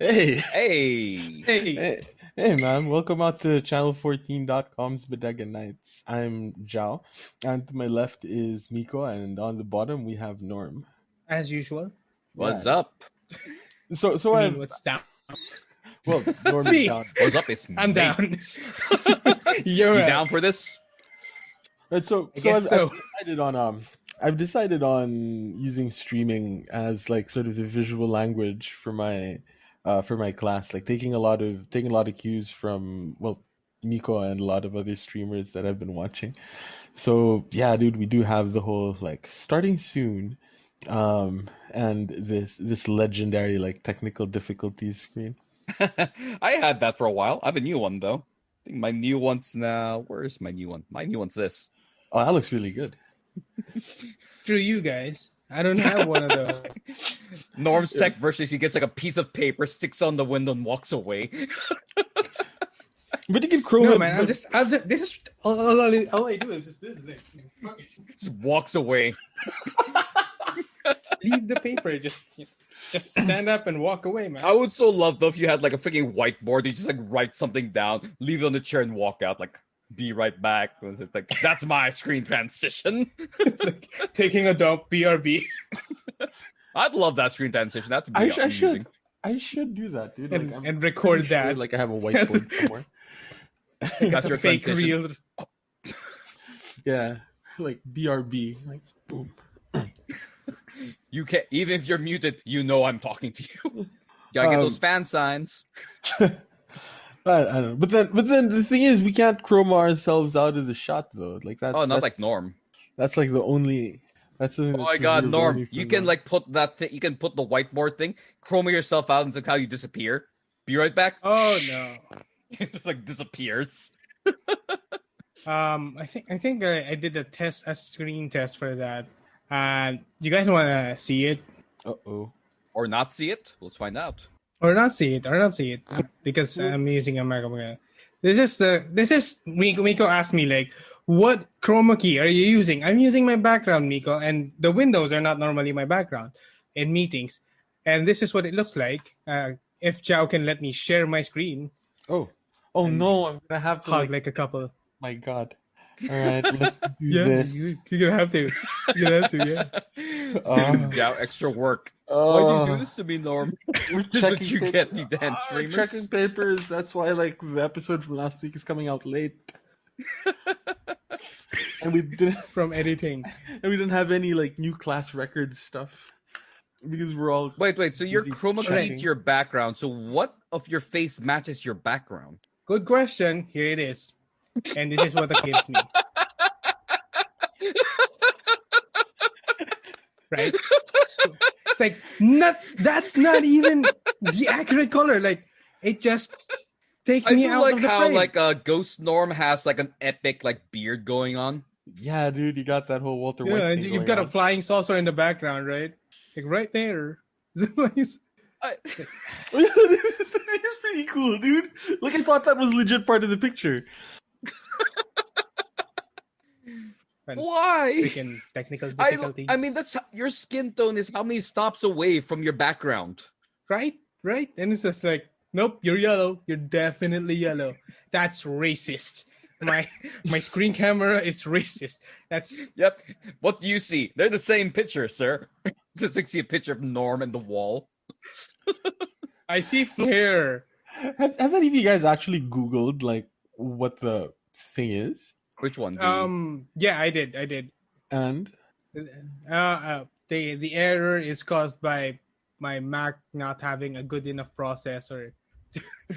Hey, Hey, Hey, hey, man! Welcome out to channel14.com's Bodega Nights. I'm Joao, and to my left is Miko, and on the bottom we have Norm. as usual. what's Yeah. up? So I mean, I've what's down? Norm It's is me. down. What's up? It's I'm me. down. You're You up. down for this? Right, I so guess so. I've decided on using streaming as like sort of the visual language for my class, like taking a lot of cues from Miko and a lot of other streamers that I've been watching. So yeah, dude, we do have the whole like starting soon, and this legendary like technical difficulties screen. I had that for a while. I have a new one though. I think my new one's now. Where's my new one? My new one's this. Oh, that looks really good. Through you guys. I don't have one of those. Norm's tech versus he gets like a piece of paper, sticks on the window, and walks away. But you can chrome No, it. man. I'm just. This is all I do is just this. Like, fuck it. Just walks away. Leave the paper. Just stand up and walk away, man. I would so love though if you had like a freaking whiteboard. You just like write something down, leave it on the chair, and walk out. Like, be right back. It's like that's my screen transition. It's like taking a dump. BRB. I'd love that screen transition. That would be I amusing. should do that, dude. And, Like, I'm and record pretty sure, that. like I have a whiteboard somewhere. That's It's your a fake transition. reel. Yeah, like BRB, like boom. You can't, even if you're muted, you know I'm talking to you. Gotta get those fan signs. I don't know, but then the thing is, we can't chroma ourselves out of the shot though. Like that's Oh, not that's, like Norm. That's like the only. That's Oh my god, Norm! You can like put that thing. You can put the whiteboard thing, chroma yourself out, and it's like how you disappear. Be right back. Oh no. It just like disappears. I think I did a screen test for that. You guys want to see it Uh-oh. Or not see it. Let's find out. or not see it because I'm using a Mac. This is Miko asked me like, what chroma key are you using? I'm using my background, Miko, and the windows are not normally my background in meetings, and this is what it looks like. If Joao can let me share my screen, Oh no! I'm gonna have to hug like a couple. My God! All right, let's do Yeah, this. you're gonna have to. You're gonna have to. Yeah. It's giving Joao extra work. Why do you do this to me, Norm? We're This is what you get, you damn We're streamers. checking papers. That's why like the episode from last week is coming out late. and From editing. we didn't have any like new class records stuff because we're all Wait. So your busy chroma checking. keyed your background. So what of your face matches your background? Good question. Here it is. And this is what it gives me. Right? It's like that's not even the accurate color. Like it just takes I me feel out like of the how frame. like Ghost Norm has like an epic like beard going on. Yeah, dude, you got that whole Walter White yeah, and thing you've going got a on. flying saucer in the background, right? Like right there. This is pretty cool, dude. Like I thought that was legit part of the picture. Why? Freaking technical difficulties. I mean, that's your skin tone is how many stops away from your background. right? And it's just like, nope, you're yellow. You're definitely yellow. That's racist. My screen camera is racist. That's Yep. What do you see? They're the same picture, sir. Just like see a picture of Norm and the wall. I see hair. Have any of you guys actually Googled like what the thing is? Which one? Yeah, I did. And The error is caused by my Mac not having a good enough processor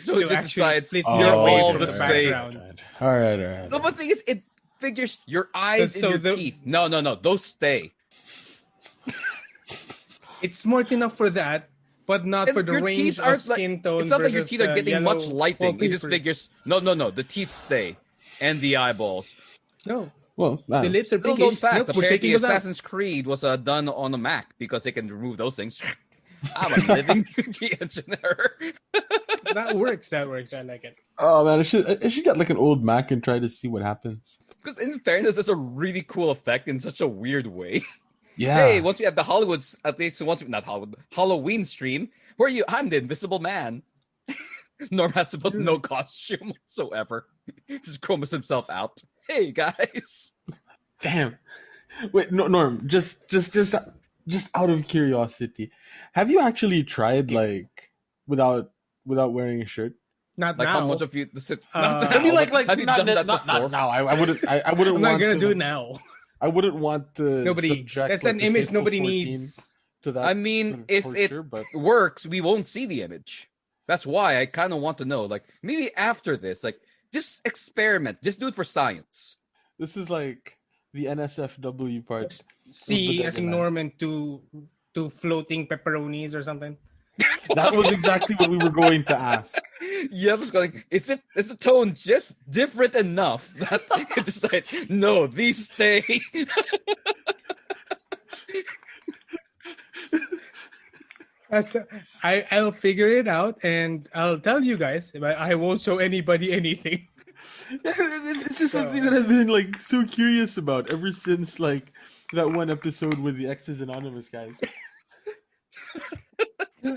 So to it just actually decides split you're your away all from the the same. background. All right. No, but the thing is, it figures your eyes So and your teeth. No. Those stay. It's smart enough for that, but not And for the your range teeth of aren't skin tone. It's not like your versus teeth are the getting yellow much lighting. It just wallpaper. figures. No. The teeth stay, and the eyeballs. No, Well, the lips are Little pinkish. known fact: Nope, we're apparently, taking those out. Assassin's Creed was done on a Mac because they can remove those things. I'm a living the engineer. That works. I like it. oh man, I should get like an old Mac and try to see what happens. Because in fairness, it's a really cool effect in such a weird way. Yeah. Hey, once we have the Hollywoods, at least once we, not Hollywood, Halloween stream, where are you? I'm the Invisible Man. Norm has about no costume whatsoever. Just chromas himself out. Hey guys. Damn. Wait, no, Norm. Just out of curiosity, have you actually tried like without wearing a shirt? Not Like how now. much of you not I I mean, now, but have you done that not before? now. I wouldn't. I wouldn't I'm not want gonna to. do it now. I wouldn't want to Nobody. subject That's like an the image faithful nobody 14 needs. to that I sort mean, of if torture, it but works, we won't see the image. That's why I kind of want to know. Like maybe after this, like just experiment, just do it for science. this is like the NSFW part. See as Bodega a Nights. Norman to floating pepperonis or something. That was exactly what we were going to ask. Yeah, I was going. Is the tone just different enough that it decides? No, these stay. I'll figure it out and I'll tell you guys, but I won't show anybody anything. It's just something that I've been like so curious about ever since like that one episode with the X's Anonymous guys.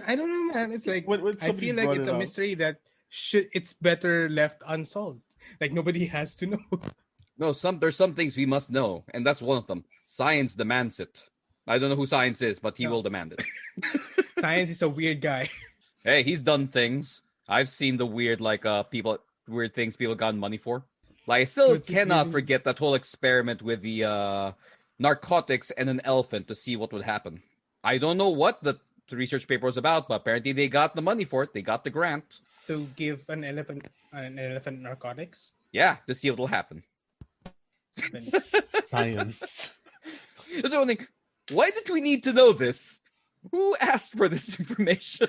I don't know, man. It's like When I somebody feel like brought it's it a up. mystery that it's better left unsolved. Like nobody has to know. No, there's some things we must know, and that's one of them. Science demands it. I don't know who science is, but he will demand it. Science is a weird guy. Hey, he's done things. I've seen the weird weird things people gotten money for. Like I still What's he cannot doing? forget that whole experiment with the narcotics and an elephant to see what would happen. I don't know what the research paper was about, but apparently they got the money for it. They got the grant. To give an elephant narcotics. Yeah, to see what will happen. Science. That's the only thing. Why did we need to know this? Who asked for this information?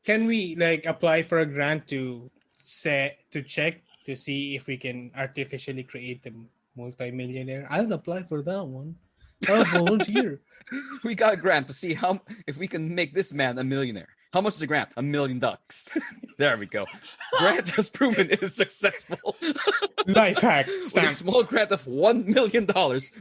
Can we like apply for a grant to check to see if we can artificially create a multimillionaire? I'll apply for that one. I'll volunteer. We got a grant to see if we can make this man a millionaire. How much is the grant? $1 million. There we go. Grant has proven it is successful. Life hack. With a Stamp. small grant of $1 million,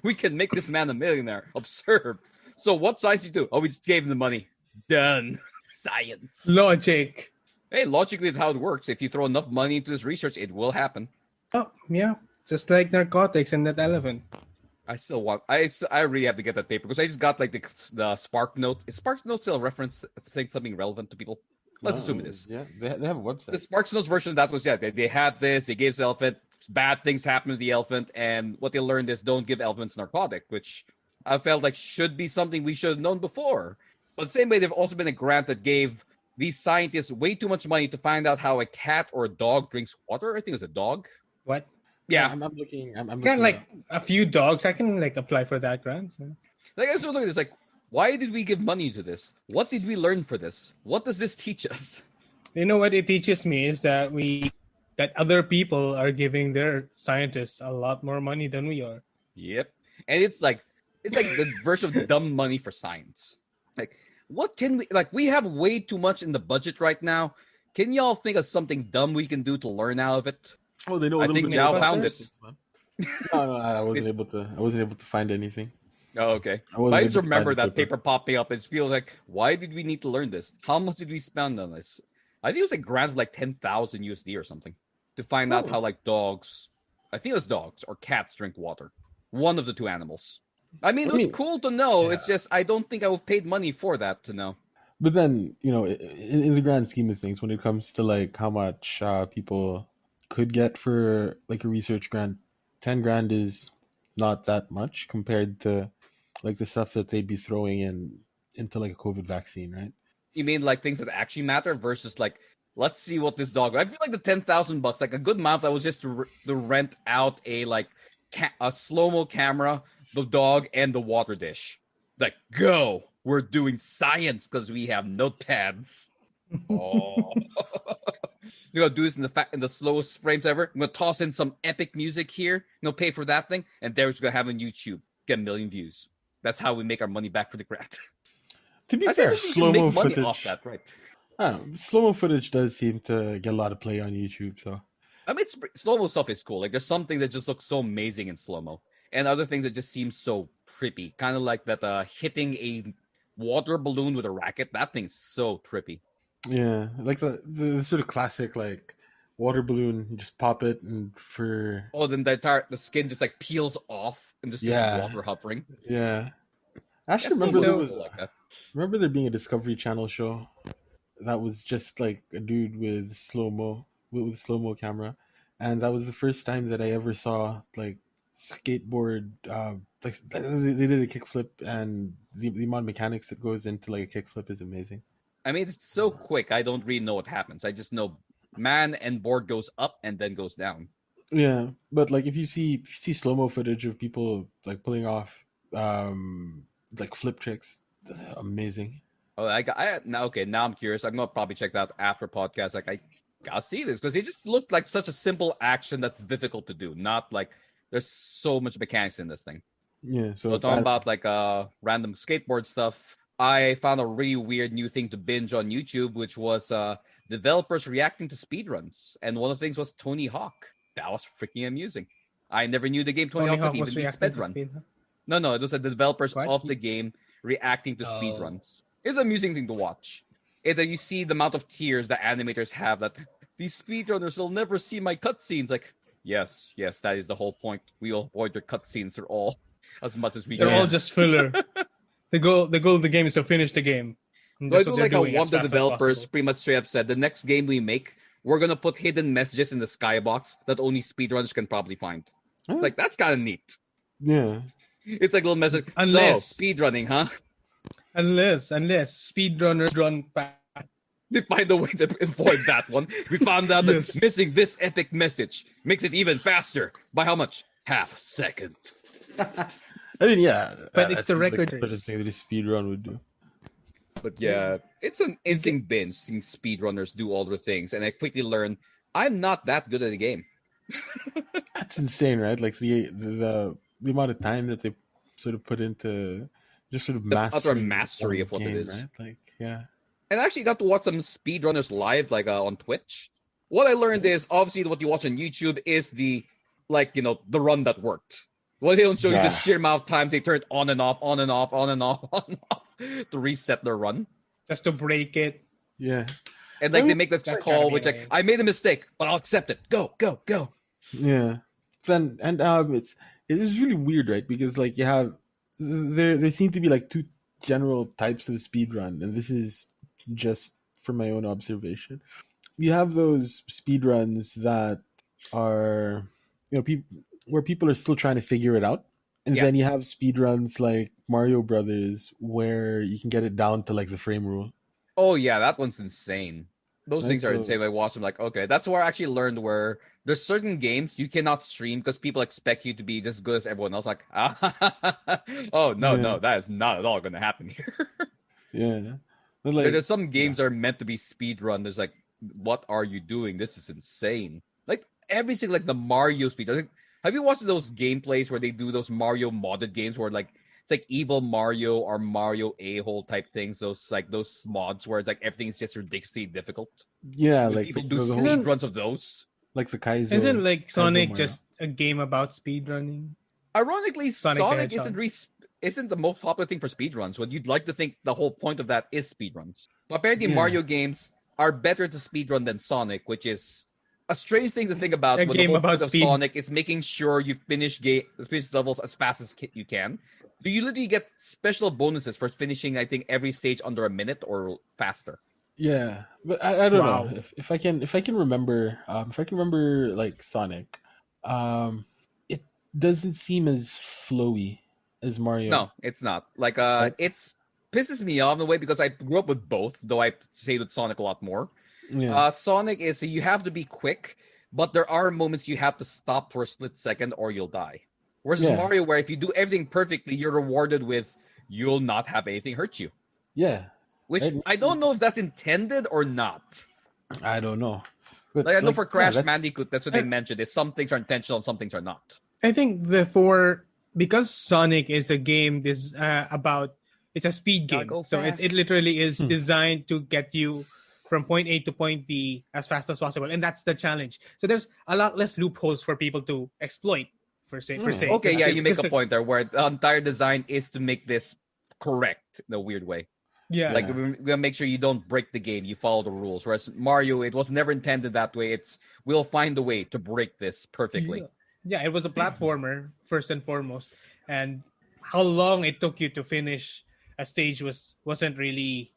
we can make this man a millionaire. Observe. So what science you do? Oh, we just gave him the money. Done. Science. Logic. Hey, logically, it's how it works. If you throw enough money into this research, it will happen. Oh yeah, just like narcotics and that elephant. I still want. I really have to get that paper because I just got like the Spark Note. Is Spark Note still a reference saying something relevant to people? Let's assume it is. Yeah, they have a The website. Spark Notes version of that was they had this. They gave the elephant bad things happen to the elephant, and what they learned is don't give elephants narcotic, which I felt like should be something we should have known before. But the same way, there've also been a grant that gave these scientists way too much money to find out how a cat or a dog drinks water. I think it was a dog. What? Yeah, I'm looking. I'm Yeah, looking like up. a few dogs. I can like apply for that grant. like I still look at this like, why did we give money to this? What did we learn for this? What does this teach us? You know what it teaches me is that other people are giving their scientists a lot more money than we are. Yep, and it's like the version of dumb money for science. Like, what can we like? We have way too much in the budget right now. Can y'all think of something dumb we can do to learn out of it? Oh, they know. I think Joao found it. No, I wasn't able to. I wasn't able to find anything. Oh, okay. I wasn't I able just to find remember the that paper popping up. It's feels like, why did we need to learn this? How much did we spend on this? I think it was like grant of like 10,000 USD or something to find out how like dogs. I think it was dogs or cats drink water. One of the two animals. I mean, it was cool to know. yeah. It's just I don't think I would have paid money for that to know. But then, in the grand scheme of things, when it comes to like how much people could get for like a research grant, 10 grand is not that much compared to like the stuff that they'd be throwing into like a COVID vaccine, right? You mean like things that actually matter versus like, let's see what this dog. I feel like the $10,000, like a good amount, that was just to rent out a like a slow mo camera, the dog, and the water dish. Like, go. We're doing science because we have notepads. Oh, you know, do this in the slowest frames ever. I'm gonna toss in some epic music here. Pay for that thing, and there's gonna have on YouTube get 1 million views. That's how we make our money back for the grant. To be I fair, think we can slow mo make money footage. off that, right? I don't know. Slow mo footage does seem to get a lot of play on YouTube. So I mean, slow mo stuff is cool. Like, there's something that just looks so amazing in slow mo, and other things that just seem so trippy. Kind of like that hitting a water balloon with a racket. That thing's so trippy. Yeah, like the sort of classic like water balloon. You just pop it, and for Oh, then the skin just like peels off and there's just yeah, water hovering. yeah. I Yeah, actually slow remember there motion was cool like that. remember there being a Discovery Channel show that was just like a dude with with slow mo camera, and that was the first time that I ever saw like skateboard. Like they did a kickflip, and the amount of mechanics that goes into like a kickflip is amazing. I mean, it's so quick. I don't really know what happens. I just know man and board goes up and then goes down. Yeah, but like if you see slow mo footage of people like pulling off like flip tricks, amazing. Oh, now okay. Now I'm curious. I'm gonna probably check that after podcast. Like I gotta see this because it just looked like such a simple action that's difficult to do. Not like there's so much mechanics in this thing. Yeah, So so talking about like random skateboard stuff, I found a really weird new thing to binge on YouTube, which was developers reacting to speedruns. And one of the things was Tony Hawk. That was freaking amusing. I never knew the game Tony Hawk could even be speedrun. No, it was the developers What? of the game reacting to Oh. speedruns. It's an amusing thing to watch. It's that you see the amount of tears that animators have that these speedrunners will never see my cutscenes. Like, yes, that is the whole point. We will avoid their cutscenes at all as much as we They're can. all just filler. The goal of the game is to finish the game. And So I that's do what they're like how doing one as of the fast as developers possible. pretty much straight up said, the next game we make, we're gonna put hidden messages in the skybox that only speedrunners can probably find. Huh? Like, that's kind of neat. yeah, It's like a little message. Unless- So, speedrunning, huh? Unless speedrunners run fast. They find a way to avoid that one. We found out Yes. that missing this epic message makes it even faster. By how much? Half a second. I mean, yeah, But it's that the seems like record the sort of thing that a speedrun would do. But yeah, it's an instant binge seeing speedrunners do all the things. And I quickly learned I'm not that good at the game. That's insane, right? Like the amount of time that they sort of put into just sort of The utter mastering mastery one of what it game, is. right? Like, yeah, And I actually got to watch some speedrunners live, like on Twitch. What I learned is obviously what you watch on YouTube is the the run that worked. What they don't show you is the Yeah. sheer amount of times they turn it on and off, on and off, on and off, on and off to reset their run. Just to break it. yeah, And like I they mean, make that that's call, gotta be which like annoying. I made a mistake, but I'll accept it. Go. yeah. Then and it's really weird, right? Because like you have there seem to be like two general types of speedrun, and this is just from my own observation. You have those speedruns that are where people are still trying to figure it out. And Yeah. then you have speedruns like Mario Brothers where you can get it down to like the frame rule. Oh yeah, that one's insane. Those Right, things are so- insane. I watch them like, okay, that's where I actually learned where there's certain games you cannot stream because people expect you to be just good as everyone else. Like, oh no, Yeah. that is not at all going to happen here. Yeah. But like, There's some games that are meant to be speed run. There's like, what are you doing? This is insane. Like every single like the Mario speed. Like, have you watched those gameplays where they do those Mario modded games where like it's like evil Mario or Mario a-hole type things? Those mods where it's like everything is just ridiculously difficult. yeah, When like people the, do the speed whole, Isn't- runs of those. like the Kaizo. Isn't like Sonic Mario. just a game about speedrunning? Ironically, Sonic Sonic, the Hedgehog. isn't the most popular thing for speedruns. When you'd like to think the whole point of that is speedruns. But apparently, Yeah. Mario games are better to speedrun than Sonic, which is a strange thing to think about. A When the game whole about point of speed. Sonic is making sure you finish levels as fast as you can. Do you literally get special bonuses for finishing? I think every stage under a minute or faster. Yeah, but I don't Wow. know if I can remember like Sonic, it doesn't seem as flowy as Mario. No, it's not. Like Right. it's pisses me off in a way because I grew up with both, though I stayed with Sonic a lot more. Yeah, Sonic is you have to be quick, but there are moments you have to stop for a split second or you'll die. Whereas Yeah. Mario, where if you do everything perfectly, you're rewarded with you'll not have anything hurt you. yeah. Which And- I don't know if that's intended or not. I don't know. But, Like I know for Crash that's- Bandicoot, that's what they I- mentioned. Is some things are intentional and some things are not. I think because Sonic is a game about it's a speed Gotta game, go so fast. it literally is designed to get you from point A to point B as fast as possible, and that's the challenge. So there's a lot less loopholes for people to exploit. per se. Okay, yeah, you make a Because point there where the entire design is to make this correct in a weird way. yeah, Like we're gonna make sure you don't break the game, you follow the rules. Whereas Mario, it was never intended that way. It's we'll find a way to break this perfectly. yeah, it was a platformer first and foremost, and how long it took you to finish a stage wasn't really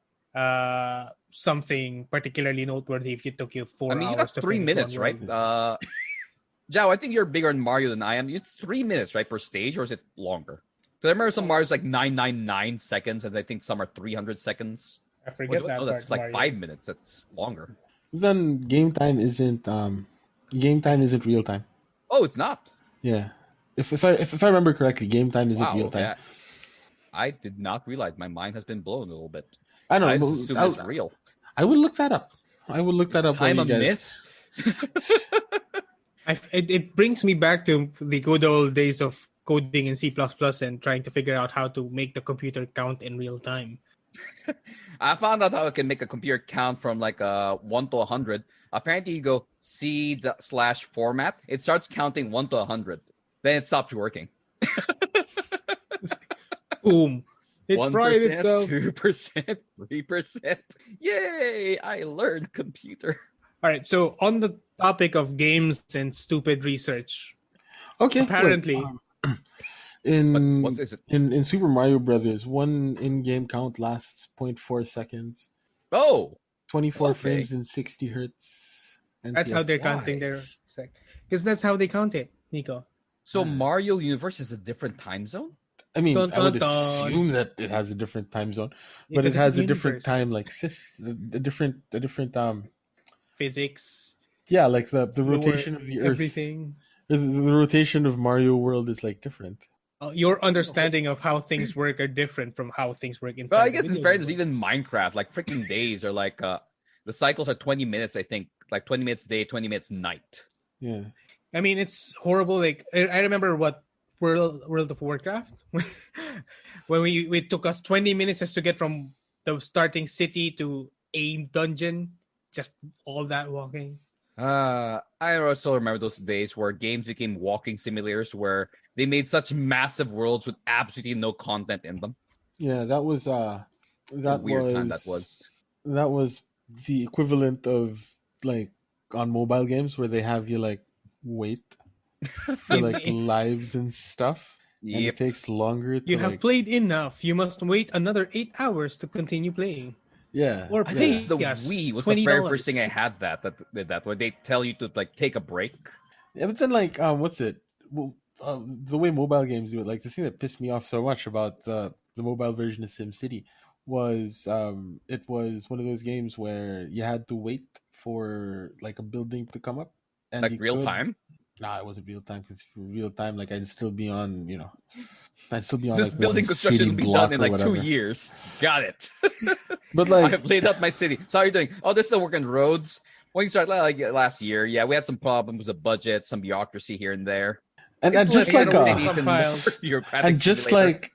something particularly noteworthy. If it took you I 4 mean, you hours got to 3 finish minutes, one right? world. Jao, I think you're bigger on Mario than I am. It's 3 minutes, right, per stage, or is it longer? So I remember some Mario's like 999 seconds, and I think some are 300 seconds. I forget that No, that's part, like Mario. 5 minutes. That's longer. Then game time isn't real time. Oh, it's not. Yeah. If I remember correctly, game time isn't Wow. real time. Yeah. I did not realize. My mind has been blown a little bit. I I don't just know. assume it's real. I would look that up. I would look Is that up while time you a guys. myth? It brings me back to the good old days of coding in C++ and trying to figure out how to make the computer count in real time. I found out how I can make a computer count from like 1 to 100. Apparently, you go C/format. It starts counting 1 to 100. Then it stops working. Boom. It 1%, fried itself. 2%, 3%. Yay! I learned computer. All right. So on the topic of games and stupid research, Okay. apparently, in What is it? in Super Mario Brothers, one in-game count lasts 0.4 seconds, Oh, 24 Okay. frames in 60 hertz. that's how they're Why? counting their because that's how they count it, Miko. so Mario Universe has a different time zone? I mean, Dun, I would dun, dun. assume that it has a different time zone, but It's it has a universe. different time, like a different Physics, yeah, like the lower, rotation of the Earth. everything. The rotation of Mario World is like different. Your understanding of how things work are different from how things work inside. But I the guess in video fairness, game. even Minecraft, like freaking days are like the cycles are 20 minutes, I think. Like 20 minutes day, 20 minutes night. Yeah. I mean, it's horrible. Like I remember what World of Warcraft when we took us 20 minutes just to get from the starting city to a dungeon, just all that walking. I also remember those days where games became walking simulators where they made such massive worlds with absolutely no content in them. Yeah, that was What a weird time that was. That was the equivalent of like on mobile games where they have you like wait for like lives and stuff. And Yep. it takes longer to You have like, played enough. You must wait another 8 hours to continue playing. yeah. Or I pay think the us Wii was the $20. very first thing I had that did that, where they tell you to like take a break. Yeah, but then like what's it? Well, the way mobile games do it, like the thing that pissed me off so much about the mobile version of SimCity was it was one of those games where you had to wait for like a building to come up and Like you real could- time. Nah, it wasn't real time because for real time, like I'd still be on, I'd still be on This like building one construction city will be block done in or like 2 whatever. years. Got it. But I like, have laid out my city. So how are you doing? Oh, this still working roads. When you started like last year, yeah, we had some problems with budget, some bureaucracy here and there. and It's just less like than a- cities and files. more bureaucratic and just simulator.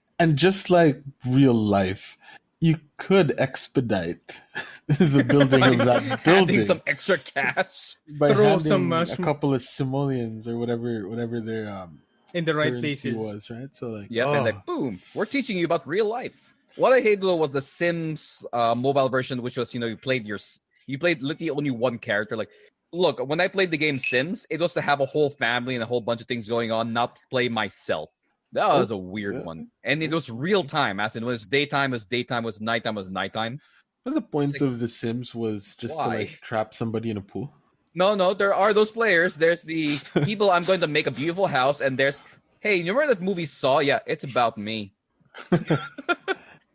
like real life, you could expedite the building of that Adding building some extra cash. by Throw handing some, a couple of simoleons or whatever their in the right currency places. was, right? So like, Yep, and like boom, we're teaching you about real life. What I hated though was the Sims mobile version, which was you played literally only one character. Like, look, when I played the game Sims, it was to have a whole family and a whole bunch of things going on, not to play myself. That was a weird yeah. one, and it was real time. As in, when it's daytime, was daytime. Was nighttime, was nighttime. but the point like, of The Sims was just to why? like trap somebody in a pool. No, there are those players. There's the people. I'm going to make a beautiful house, and there's, hey, you remember that movie Saw? Yeah, it's about me.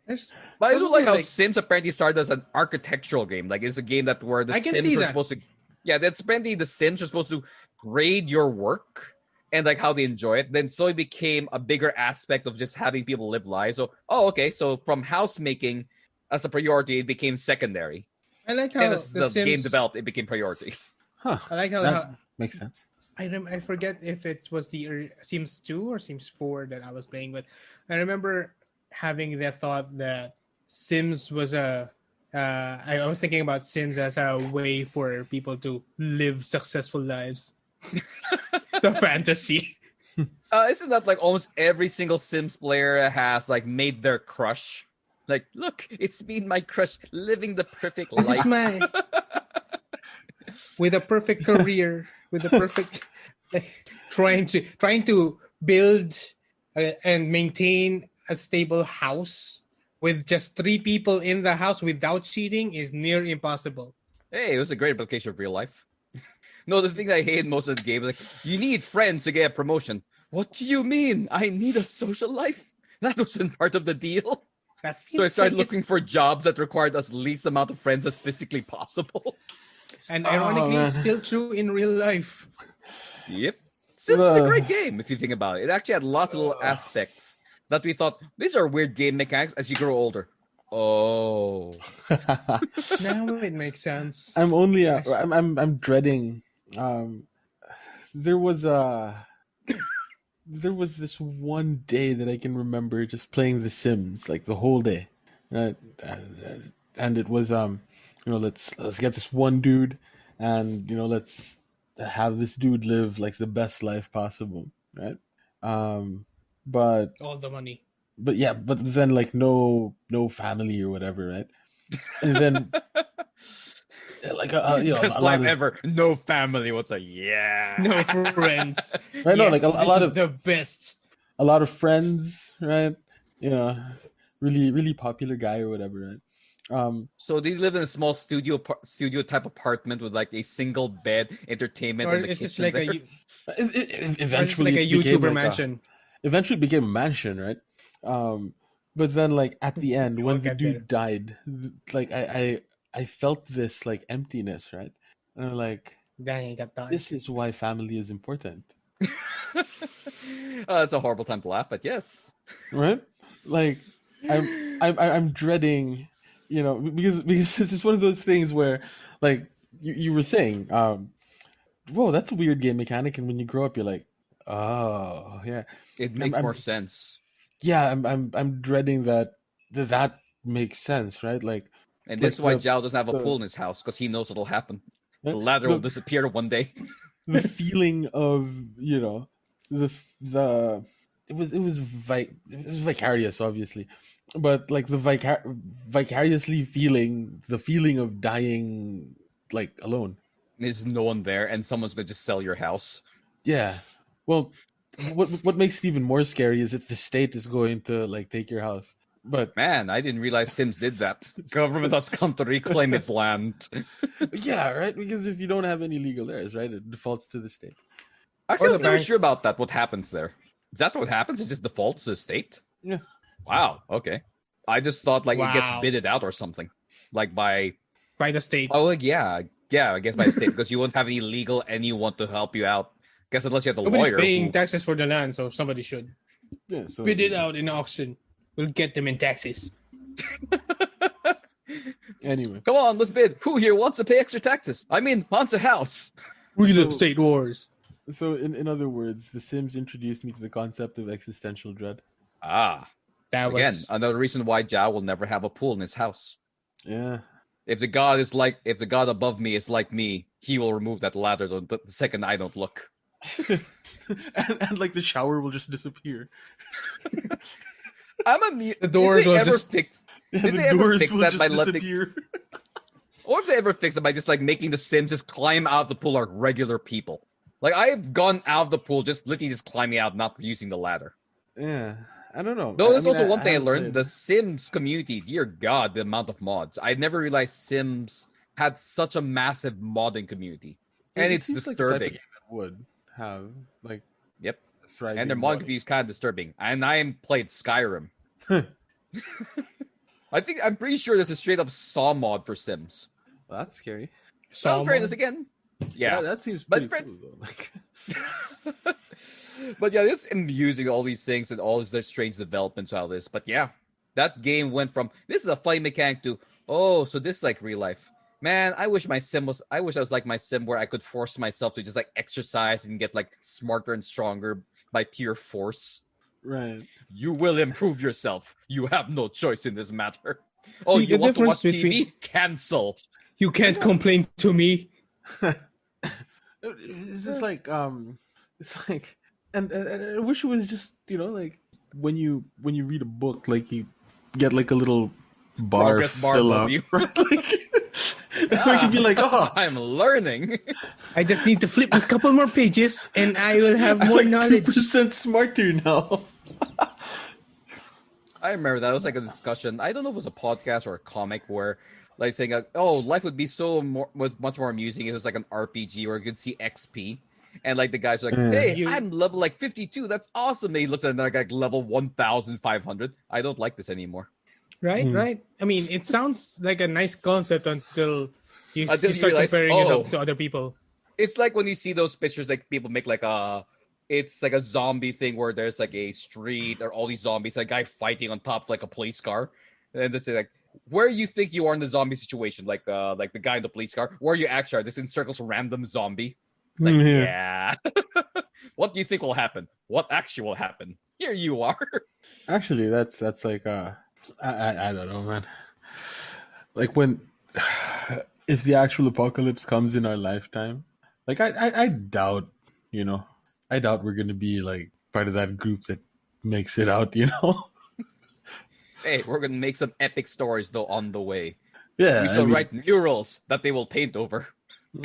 There's But I do like how like- Sims apparently started as an architectural game. Like it's a game that where the I can Sims see are that. supposed to, yeah, that's apparently the Sims are supposed to grade your work and like how they enjoy it. Then so it became a bigger aspect of just having people live lives. So okay, so from house making as a priority, it became secondary. I like how And as the the Sims game developed, it became priority. Huh? I like how, That makes sense. I forget if it was the Sims 2 or Sims 4 that I was playing, but I remember having the thought that Sims was I was thinking about Sims as a way for people to live successful lives. The fantasy. Isn't that like almost every single Sims player has like made their crush? Like, look, it's me and my crush living the perfect This life. is my with a perfect career, with a perfect trying to build and maintain a stable house with just 3 people in the house without cheating is near impossible. Hey, it was a great application of real life. No, the thing I hate most of the game is like, you need friends to get a promotion. What do you mean? I need a social life? That wasn't part of the deal. That So I feels started like looking for jobs that required us least amount of friends as physically possible. and ironically, it's man. still true in real life. Yep. Sims is a great Ugh. game if you think about it. It actually had lots of little aspects that we thought these are weird game mechanics as you grow older. Oh. Now it makes sense. I'm only I'm dreading. There was this one day that I can remember just playing The Sims like the whole day, right? And it was let's get this one dude, and let's have this dude live like the best life possible, right? Um, but All the money. yeah, but then like no family or whatever, right? And then like Best a lot life of ever. No family. What's a yeah? No friends. I know, Yes, like a this lot is of the best. a lot of friends, right? You know, really popular guy or whatever, right? So they live in a small studio type apartment with like a single bed, entertainment, Or and the it's just kitchen like there. or it's like Eventually a it became YouTuber like mansion. eventually it became a mansion, right? But then like at the end I'll when the get there. dude died, like I felt this like emptiness, right? And I'm like, Dang, I got that. this is why family is important, It's a horrible time to laugh, but yes. right? Like I'm dreading, because it's just one of those things where, like you were saying, whoa, that's a weird game mechanic, and when you grow up, you're like, oh yeah, It I'm, makes I'm more sense. yeah, I'm dreading that makes sense, right? And this Like is why Joao doesn't have a pool the in his house, because he knows what'll happen. The right? ladder will disappear one day. The feeling of the it was vicarious, obviously, but like the vicariously feeling the feeling of dying like alone. There's no one there, and someone's gonna just sell your house. Yeah. Well, what makes it even more scary is that the state is going to like take your house. But Man, I didn't realize Sims did that. Government has come to reclaim its land. yeah, right. Because if you don't have any legal heirs, right, it defaults to the state. Actually, I Or was the never bank. sure about that. What happens there? Is that what happens? It just defaults to the state? Yeah. Wow. Okay. I just thought like it gets Wow. bidded out or something, like by By the state. oh like, yeah. I guess by the state because you won't have any legal anyone to help you out. Guess unless you have a Nobody's lawyer. paying Who... taxes for the land, so somebody should Yeah. So bid it out in auction. We'll get them in taxes. anyway, Come on, let's bid. Who here wants to pay extra taxes? I mean, wants a house. Real So- estate wars. so in other words, The Sims introduced me to the concept of existential dread. Ah, That again, was another reason why Joao will never have a pool in his house. Yeah. If the god above me is like me, he will remove that ladder the second I don't look. and like the shower will just disappear. I'm a The doors will just- fix. Yeah, Did the they ever doors fix will that just by letting- disappear. Or if they ever fix it by just like making the Sims just climb out of the pool like regular people. Like I've gone out of the pool just literally just climbing out, not using the ladder. Yeah. I don't know. Though there's mean, also one thing I haven't learned: played. the Sims community. Dear God, the amount of mods! I never realized Sims had such a massive modding community, and It it's seems like the type of disturbing. game that would have like Yep, thriving and their mod community is kind of disturbing. And I played Skyrim. I'm pretty sure there's a straight up Saw mod for Sims. Well, that's scary. So, in fairness, Salmon. again, yeah. That seems But pretty friends- cool though. Like, But yeah, it's amusing all these things and all these strange developments out of this. But yeah, that game went from this is a funny mechanic to so this is like real life. Man, I wish I was like my sim where I could force myself to just like exercise and get like smarter and stronger by pure force. right. You will improve yourself. You have no choice in this matter. Oh, See, you the want to watch difference between- TV? Cancel. You can't complain to me. It's just like it's like And I wish it was just like when you read a book, like you get like a little bar Progress bar fill above up, you. right? Like we could be like, oh, I'm learning. I just need to flip a couple more pages, and I will have I'm more like knowledge. 2% smarter now. I remember that. It was like a discussion. I don't know if it was a podcast or a comic where, like, saying, "Oh, life would be much more amusing if it was like an RPG where you could see XP." And like the guy's like, Yeah. "Hey, I'm level like 52. That's awesome." And he looks at like level 1,500. I don't like this anymore. Right, Hmm. right. I mean, it sounds like a nice concept until Until you you start realize, comparing oh, yourself to other people. it's like when you see those pictures, like people make like it's like a zombie thing where there's like a street or all these zombies, a guy fighting on top of like a police car, and they say like, where you think you are in the zombie situation, like the guy in the police car, where you actually are. This encircles random zombie. Like, Yeah. yeah. What do you think will happen? What actually will happen? Here you are. Actually, that's like I don't know, man. Like when if the actual apocalypse comes in our lifetime, like I doubt, you know, I doubt we're gonna be like part of that group that makes it out, you know. Hey, we're gonna make some epic stories though on the way. Yeah, We shall write murals that they will paint over.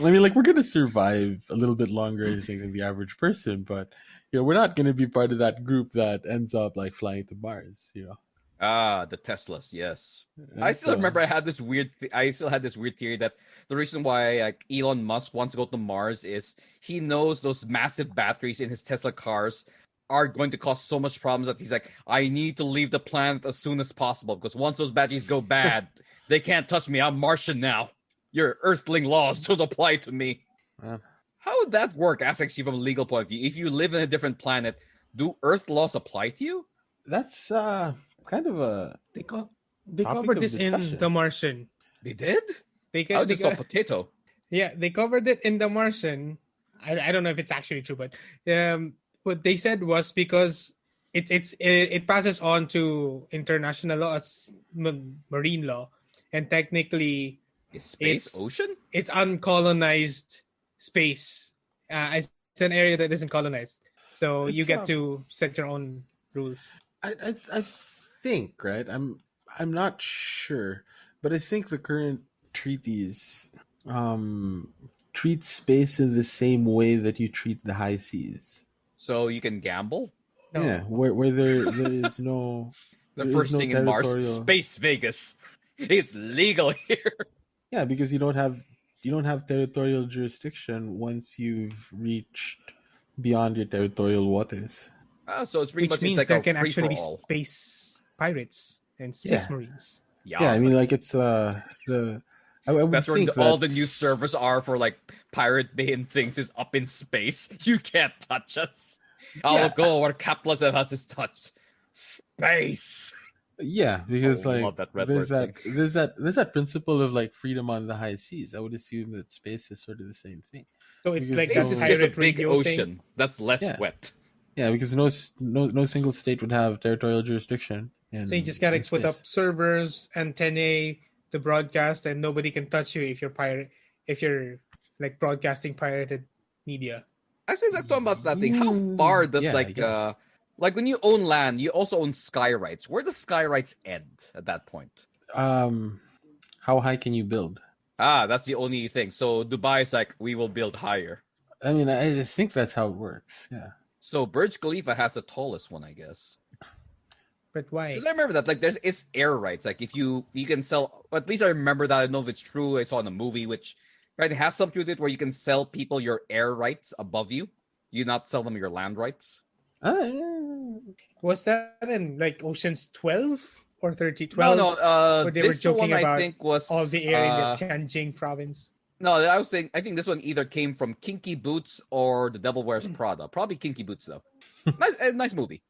I mean, like we're gonna survive a little bit longer, I think, than the average person, but we're not gonna be part of that group that ends up like flying to Mars, you know. Ah, the Teslas, yes. I Yeah, still so remember I still had this weird theory that the reason why like Elon Musk wants to go to Mars is he knows those massive batteries in his Tesla cars are going to cause so much problems that he's like, I need to leave the planet as soon as possible because once those batteries go bad, they can't touch me. I'm Martian now. Your Earthling laws don't apply to me. uh, How would that work, as actually from a legal point of view? If you live in a different planet, do Earth laws apply to you? that's kind of a They topic covered of this in discussion. The Martian. They did? I just saw potato. Yeah, they covered it in The Martian. I don't know if it's actually true, but what they said was because it passes on to international law as marine law, and technically Is space it's ocean? it's uncolonized space. It's an area that isn't colonized, so you It's get to set your own rules. I think, right. I'm not sure, but I think the current treaties treat space in the same way that you treat the high seas. So you can gamble? No, Yeah, where there is no The there is first no thing in Mars, territorial. Space Vegas. It's legal here. Yeah, because you don't have territorial jurisdiction once you've reached beyond your territorial waters. So it's pretty which much it's means like there a can free actually for be all. space pirates and space Yeah, marines. yeah. I Yeah. mean, like it's the I would That's where think all the new that's servers are for like Pirate Bay and things is up in space. You can't touch us. I will yeah, go where capitalism has its touch. Space. yeah, because I like love that red word thing. there's that principle of like freedom on the high seas. I would assume that space is sort of the same thing. So it's Because like a Space is no, just a pirate big radio thing. ocean that's less yeah, wet. yeah, because no single state would have territorial jurisdiction So you just gotta in put up space. servers, antennae to broadcast, and nobody can touch you if you're like broadcasting pirated media. Actually, let's talk about that thing. How far does Yeah, I guess. like when you own land, you also own sky rights. Where does sky rights end at that point? Um, how high can you build? Ah, that's the only thing. So Dubai is like, we will build higher. I mean, I think that's how it works. Yeah. So Burj Khalifa has the tallest one, I guess. But why? Because I remember that, like, it's air rights. Like, if you can sell, at least I remember that. I don't know if it's true. I saw in a movie, which right it has something to it where you can sell people your air rights above you. You not sell them your land rights. Was that in like Ocean's 12 or 30? No, 12? no. Where they were This joking one I about think was all the air in the Tianjin province. no. I was saying I think this one either came from Kinky Boots or The Devil Wears Prada. Probably Kinky Boots though. Nice movie.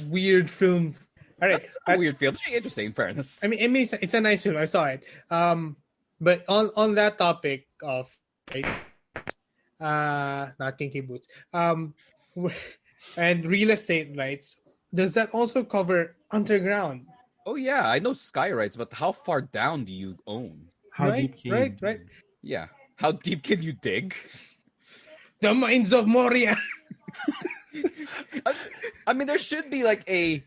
Weird film. All right. That's a weird film. But interesting, in fairness. I mean, it's a nice film. I saw it. But on that topic of right, not kinky boots, and real estate rights, does that also cover underground? Oh yeah, I know sky rights, but how far down do you own? How Right, deep can right, you right. Yeah, how deep can you dig? The mines of Moria. I mean, there should be like a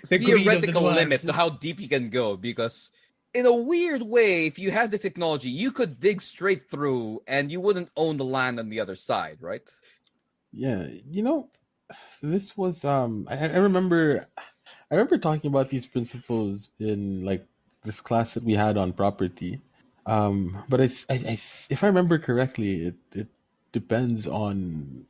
The greed of the theoretical limit dwarves. to how deep you can go, because in a weird way, if you had the technology, you could dig straight through and you wouldn't own the land on the other side, right? Yeah, this was I remember talking about these principles in like this class that we had on property. But if I remember correctly, it depends on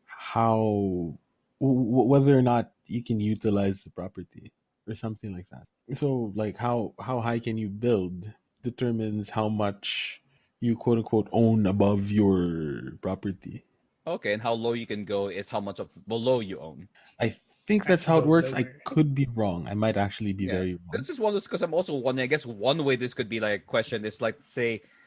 how whether or not you can utilize the property or something like that. So like how high can you build determines how much you quote unquote own above your property. Okay, and how low you can go is how much of below you own. I think I have that's to how it go works. I lower. could be wrong. I might actually be Yeah, very wrong. this is one of because I'm also wondering. I guess one way this could be like a question is like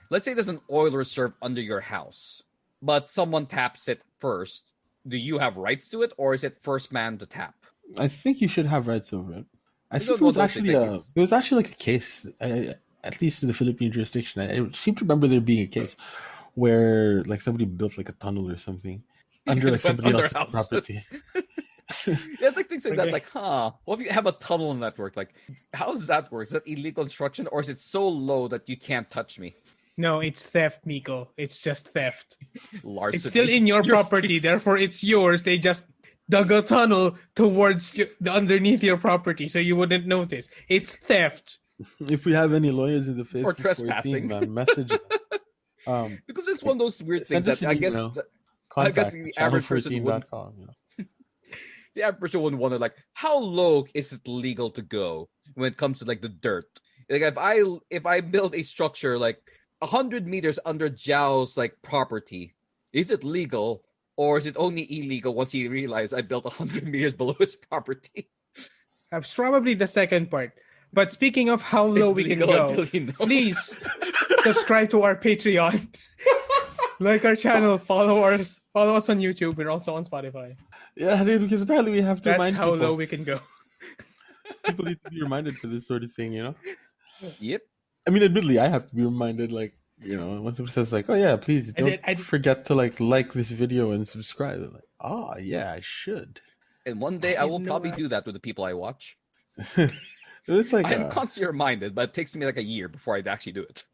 let's say there's an oil reserve under your house, but someone taps it first. Do you have rights to it, or is it first man to tap? I think you should have rights over it. I It's think one of those things, like, it's- there was actually like a case, at least in the Philippine jurisdiction. I seem to remember there being a case where like somebody built like a tunnel or something under It like went somebody under else's property. houses. Yeah, it's like things like that. Okay. Like, what if you have a tunnel network? Like, how does that work? Is that illegal construction, or is it so low that you can't touch me? No, it's theft, Miko. It's just theft. Larceny. It's still in your You're property, therefore it's yours. They just dug a tunnel towards the underneath your property, so you wouldn't notice. It's theft. If we have any lawyers in the faith Or for trespassing. 14, man, message us. Because it's one of those weird Send things us that an I guess email. I guess Contact the average person would channel14.com. the average person would wonder like how low is it legal to go when it comes to like the dirt. Like if I build a structure like 100 meters under Joao's like property, is it legal or is it only illegal once he realized I built 100 meters below his property? That's probably the second part. But speaking of how low It's we can legal go, until you know. please subscribe to our Patreon. Like our channel, follow us on YouTube. We're also on Spotify. Yeah, dude, because apparently we have to That's remind how people. low we can go. People need to be reminded for this sort of thing, Yep. I mean, admittedly, I have to be reminded, like, when someone says, like, oh, yeah, please don't forget to, like this video and subscribe. I'm like, oh, yeah, I should. And one day I will didn't know probably that. do that with the people I watch. It's like, I'm constantly reminded, but it takes me like a year before I'd actually do it.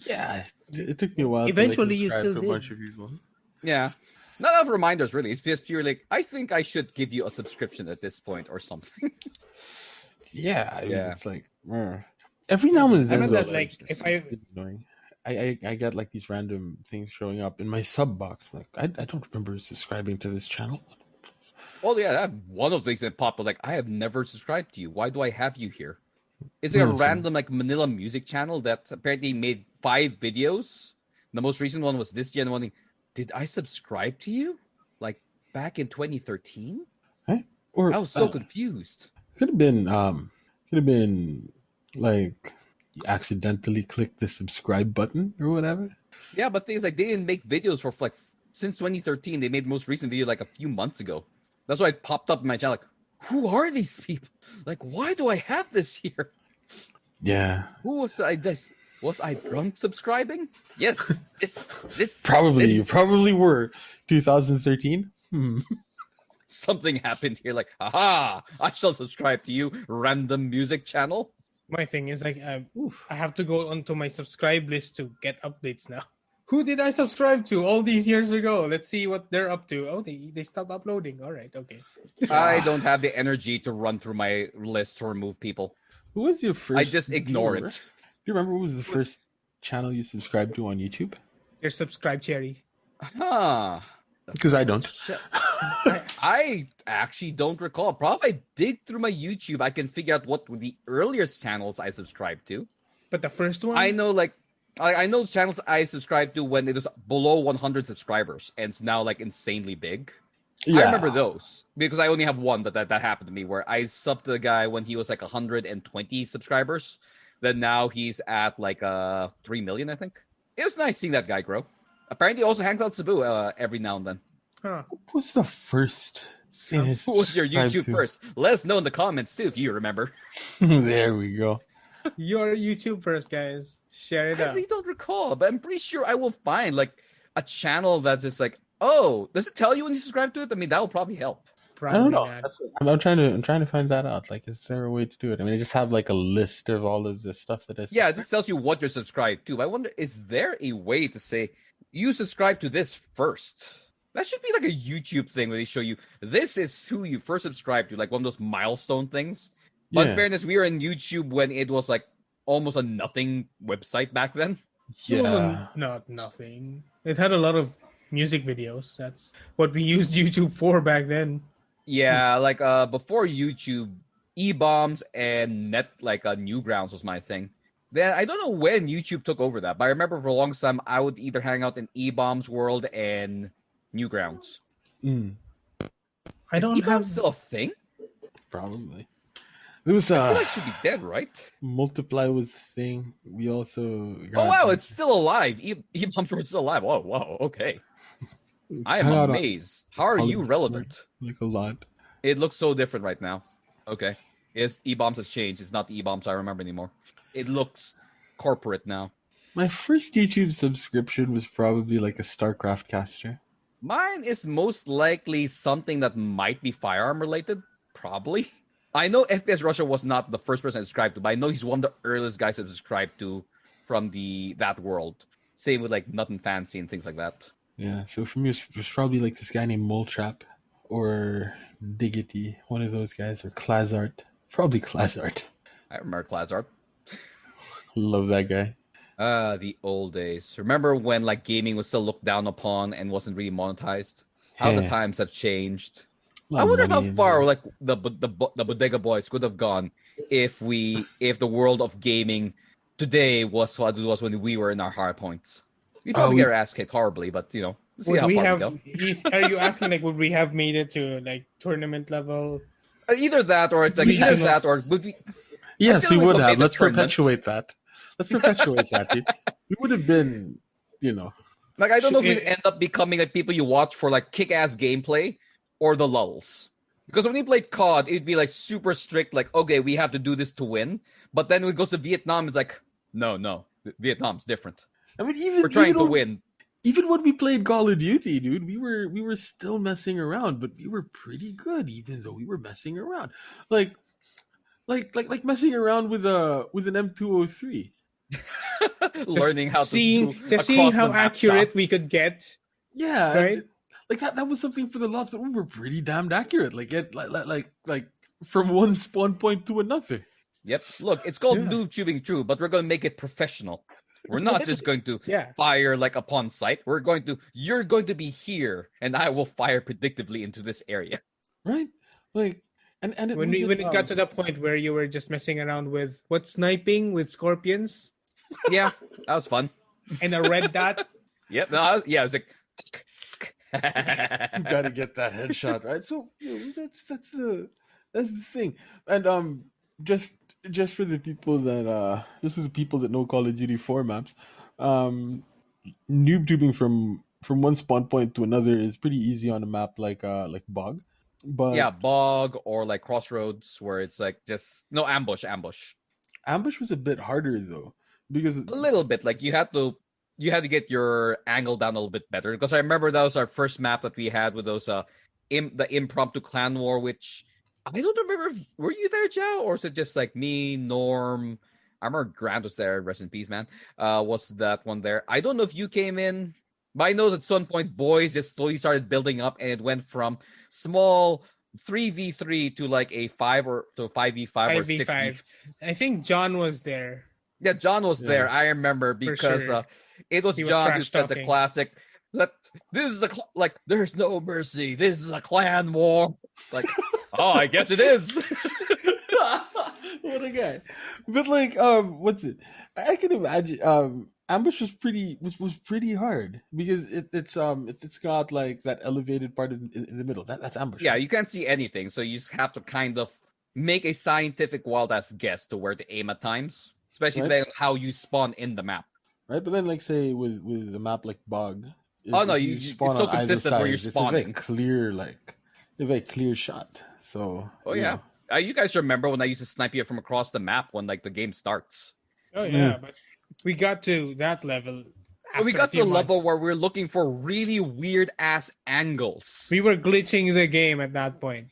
yeah, it took me a while Eventually, to, you like, subscribe still to a did. bunch of people. Yeah. Not enough reminders, really. It's just purely like, I think I should give you a subscription at this point or something. Yeah, I mean, Yeah. it's like, every now and I then, know though, that, like, if I it's annoying. I get like these random things showing up in my sub box. Like, I don't remember subscribing to this channel. Oh, yeah, that one of the things that popped up, like, I have never subscribed to you. Why do I have you here? It's like a Mhm. random, like, Manila music channel that apparently made 5 videos. The most recent one was this year, and one, did I subscribe to you? Like, back in 2013? Or I was so confused. could have been like you accidentally clicked the subscribe button or whatever. Yeah, but things like they didn't make videos for like since 2013. They made most recent video like a few months ago. That's why it popped up in my channel. Like, who are these people? Like, why do I have this here? Yeah, Who was I? Was I drunk subscribing? Yes. This probably this- you probably were 2013. something happened here. Like, aha! I shall subscribe to you, random music channel. my thing is like Oof. I have to go onto my subscribe list to get updates now. Who did I subscribe to all these years ago? Let's see what they're up to. Oh, they stopped uploading. All right, okay. I don't have the energy to run through my list to remove people. Who was your first? I just do you ignore remember? it. Do you remember who was the first channel you subscribed to on YouTube? Your subscribe cherry. Huh. Because I don't. I actually don't recall. Probably if I dig through my YouTube, I can figure out what were the earliest channels I subscribed to. But the first one, I know, like, I know channels I subscribed to when it was below 100 subscribers, and it's now like insanely big. Yeah. I remember those because I only have one that happened to me where I subbed to a guy when he was like 120 subscribers. Then now he's at like 3 million, I think. It was nice seeing that guy grow. Apparently, he also hangs out Cebu every now and then. huh? What was the first thing I Who was your subscribed YouTube to? first? Let us know in the comments too if you remember. There we go. Your YouTube first, guys. Share it I out. really don't recall, but I'm pretty sure I will find like a channel that's just like Oh, does it tell you when you subscribe to it? I mean, that will probably help. I don't Probably know. not. I'm trying to find that out. Like, is there a way to do it? I mean, I just have like a list of all of the stuff that I Yeah, it subscribe. just tells you what you're subscribed to. But I wonder, is there a way to say you subscribe to this first? That should be like a YouTube thing where they show you this is who you first subscribed to, like one of those milestone things. But in Yeah, fairness, we were in YouTube when it was like almost a nothing website back then. It wasn't yeah, not nothing. It had a lot of music videos. That's what we used YouTube for back then. Yeah, like before YouTube, e-bombs and net like Newgrounds was my thing. Then I don't know when YouTube took over that, but I remember for a long time I would either hang out in e-bombs world and Newgrounds. mm, I Is don't e-bombs have. still a thing? probably. There was I feel like it should be dead, right? multiply was the thing. We also Oh got wow, like, it's still alive. E-bombs were still alive. Oh wow, okay. I am hang out on amazed. How are you Hollywood relevant? like a lot. It looks so different right now. Okay. Yes, e-bombs has changed. It's not the e-bombs I remember anymore. It looks corporate now. My first YouTube subscription was probably like a StarCraft caster. Mine is most likely something that might be firearm related. Probably. I know FPS Russia was not the first person I subscribed to, but I know he's one of the earliest guys I subscribed to from that world. Same with like Nothing Fancy and things like that. Yeah, so for me, it was probably like this guy named Moletrap or Diggity, one of those guys, or Clazart. Probably Clazart. I remember Klazart. Love that guy. The old days. Remember when like gaming was still looked down upon and wasn't really monetized? How the Yeah. times have changed. A lot I of wonder how money in far there. like the Bodega Boys could have gone if the world of gaming today was what it was when we were in our high points. We probably get our ass kicked horribly, but we'll see Would how we far have? we go. Are you asking like would we have made it to like tournament level? Either that or it's like either Regional. that or would we? Yes, feel we like would we have. made the Let's tournament. perpetuate that. Let's perpetuate that, dude. We would have been, you know. Like I don't know if Should- we'd end up becoming like people you watch for like kick-ass gameplay or the lulls. Because when we played COD, it'd be like super strict, like, okay, we have to do this to win. But then when it goes to Vietnam, it's like, no, Vietnam's different. I mean, even We're trying even to when- win. Even when we played Call of Duty, dude, we were still messing around, but we were pretty good, even though we were messing around. Like messing around with an M203. Learning how to seeing do just seeing across how the map accurate we shots. could get. Yeah, Right? like that was something for the lots, but we were pretty damned accurate. Like from one spawn point to another. Yep. Look, it's called Yeah. noob tubing true, but we're going to make it professional. We're not just going to Yeah. fire like upon sight. You're going to be here, and I will fire predictably into this area. Right? Like and it When wasn't, it got to the point where you were just messing around with sniping with scorpions Yeah, that was fun. and a red dot. Yep. No, yeah, it was like. you gotta get that headshot, right? So that's the thing. And just for the people that know Call of Duty 4 maps, noob tubing from one spawn point to another is pretty easy on a map like Bog. But Yeah, bog or like crossroads where it's like just no ambush. ambush was a bit harder though, because A little bit like you had to get your angle down a little bit better because I remember that was our first map that we had with those the impromptu clan war, which I don't remember if were you there, Joao, or is it just like me, Norm? I remember Grant was there, rest in peace, man. Was that one there? I don't know if you came in, but I know that at some point boys just slowly started building up and it went from small 3v3 to like a 5 or to 5v5 or 6v. 5v5. I think John was there. Yeah, John was Yeah. there. I remember because sure. it was He was John who trash said the talking. classic. This is like there's no mercy. This is a clan war. Like, oh, I guess it is. what a guy. But like what's it? I can imagine ambush was pretty hard because it's got like that elevated part in the middle. That's ambush. Yeah, right? you can't see anything, so you just have to kind of make a scientific wild ass guess to where to aim at times, especially Right. depending on how you spawn in the map. Right, but then like say with a map like Bog, Oh, no, if it's spawn so on either consistent where you're side, it's a very spawning. clear a very clear shot. So Oh you yeah, know. you guys remember when I used to snipe you from across the map when like the game starts? Oh yeah, Yeah. but we got to that level we after a got to few a level months. where we're looking for really weird ass angles. We were glitching the game at that point.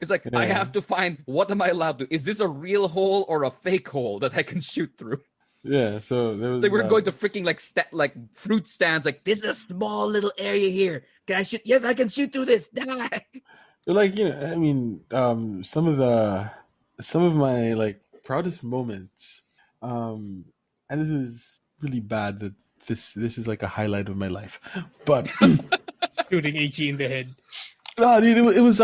It's like I Yeah. have to find what am I allowed to? Is this a real hole or a fake hole that I can shoot through? Yeah, so there It's was like we're going to freaking like fruit stands. Like this is a small little area here. Can I shoot? Yes, I can shoot through this. Die. like, I mean, some of my like proudest moments, and this is really bad that this is like a highlight of my life, but Shooting HE in the head. no, dude, it was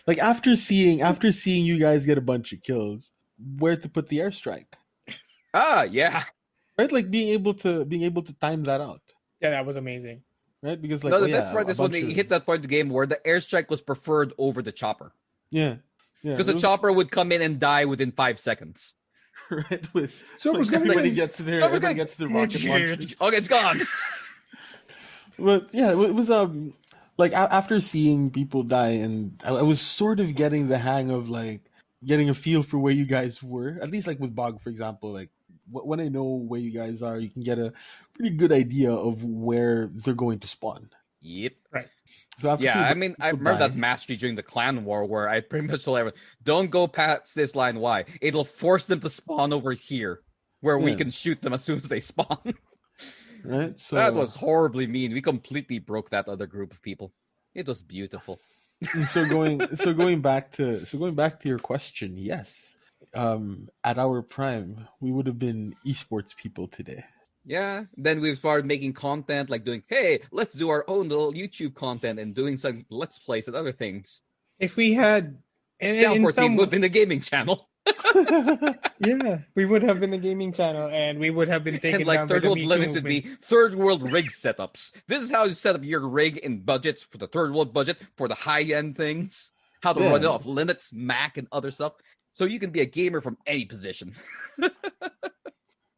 like after seeing you guys get a bunch of kills, where to put the airstrike, Ah, yeah. right? Like being able to time that out, Yeah, that was amazing. right? Because like, No, oh the yeah, best part a is when bunch they of hit that point in the game where the airstrike was preferred over the chopper. yeah, Because it the was- chopper would come in and die within 5 seconds. right with So it was like, gonna be everybody like- gets there, I was everybody gonna- gets the rocket launchers. Okay, it's gone. But yeah, it was like after seeing people die, and I was sort of getting the hang of like getting a feel for where you guys were. At least like with Bog, for example, like when I know where you guys are, you can get a pretty good idea of where they're going to spawn. Yep. So after Yeah, seeing I mean, I people remember die- that mastery during the clan war where I pretty much told everyone, don't go past this line. Why? It'll force them to spawn over here where we Yeah. can shoot them as soon as they spawn. right? So That was horribly mean. We completely broke that other group of people. It was beautiful. so going back to your question, yes. At our prime, we would have been esports people today. Yeah. Then we've started making content like doing, hey, let's do our own little YouTube content and doing some let's plays and other things. If we had, in 14 some, would have been the gaming channel. yeah, we would have been a gaming channel, and we would have been taken And like down by third the world Me Too Linux would movement. be third world rig setups. This is how you set up your rig in budgets for the third world budget for the high end things. How to run it Yeah. off Linux, Mac, and other stuff. So you can be a gamer from any position.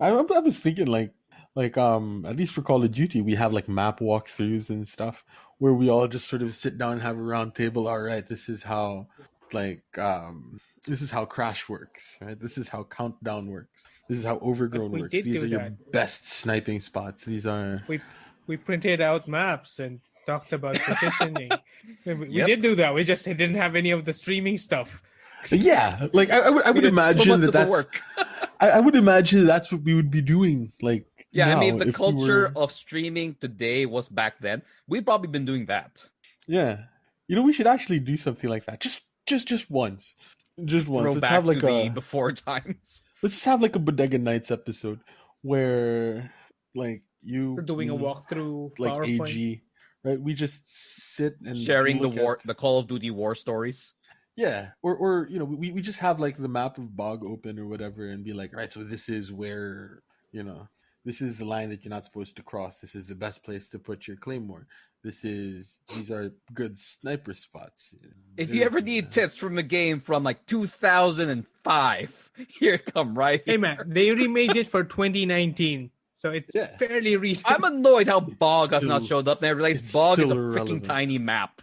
I was thinking like at least for Call of Duty we have like map walkthroughs and stuff where we all just sort of sit down and have a round table. All right, this is how Crash works, right? This is how Countdown works. This is how Overgrown we works. did These do are your that. best sniping spots. These are We printed out maps and talked about positioning. We Yep. did do that. We just didn't have any of the streaming stuff. yeah. Like I would We did so imagine much that of the that's work. I would imagine that's what we would be doing. Like Yeah, I mean, now, if the if we culture were- of streaming today was back then, we'd probably been doing that. yeah, we should actually do something like that. Just once. Just once. Throw Let's back have like to the a before times. let's just have like a Bodega Nights episode where like you We're doing a me, walkthrough like PowerPoint. AG, right? We just sit and Sharing the look at- the Call of Duty war stories. yeah, or we just have like the map of Bog open or whatever and be like, all right, so this is where this is the line that you're not supposed to cross. This is the best place to put your claymore. These are good sniper spots. If you ever need tips from a game from like 2005, here it come right. Hey man, they remade it for 2019, so it's Yeah. fairly recent. I'm annoyed how It's Bog has not still- showed up, and I realized it's Bog is a still freaking irrelevant. tiny map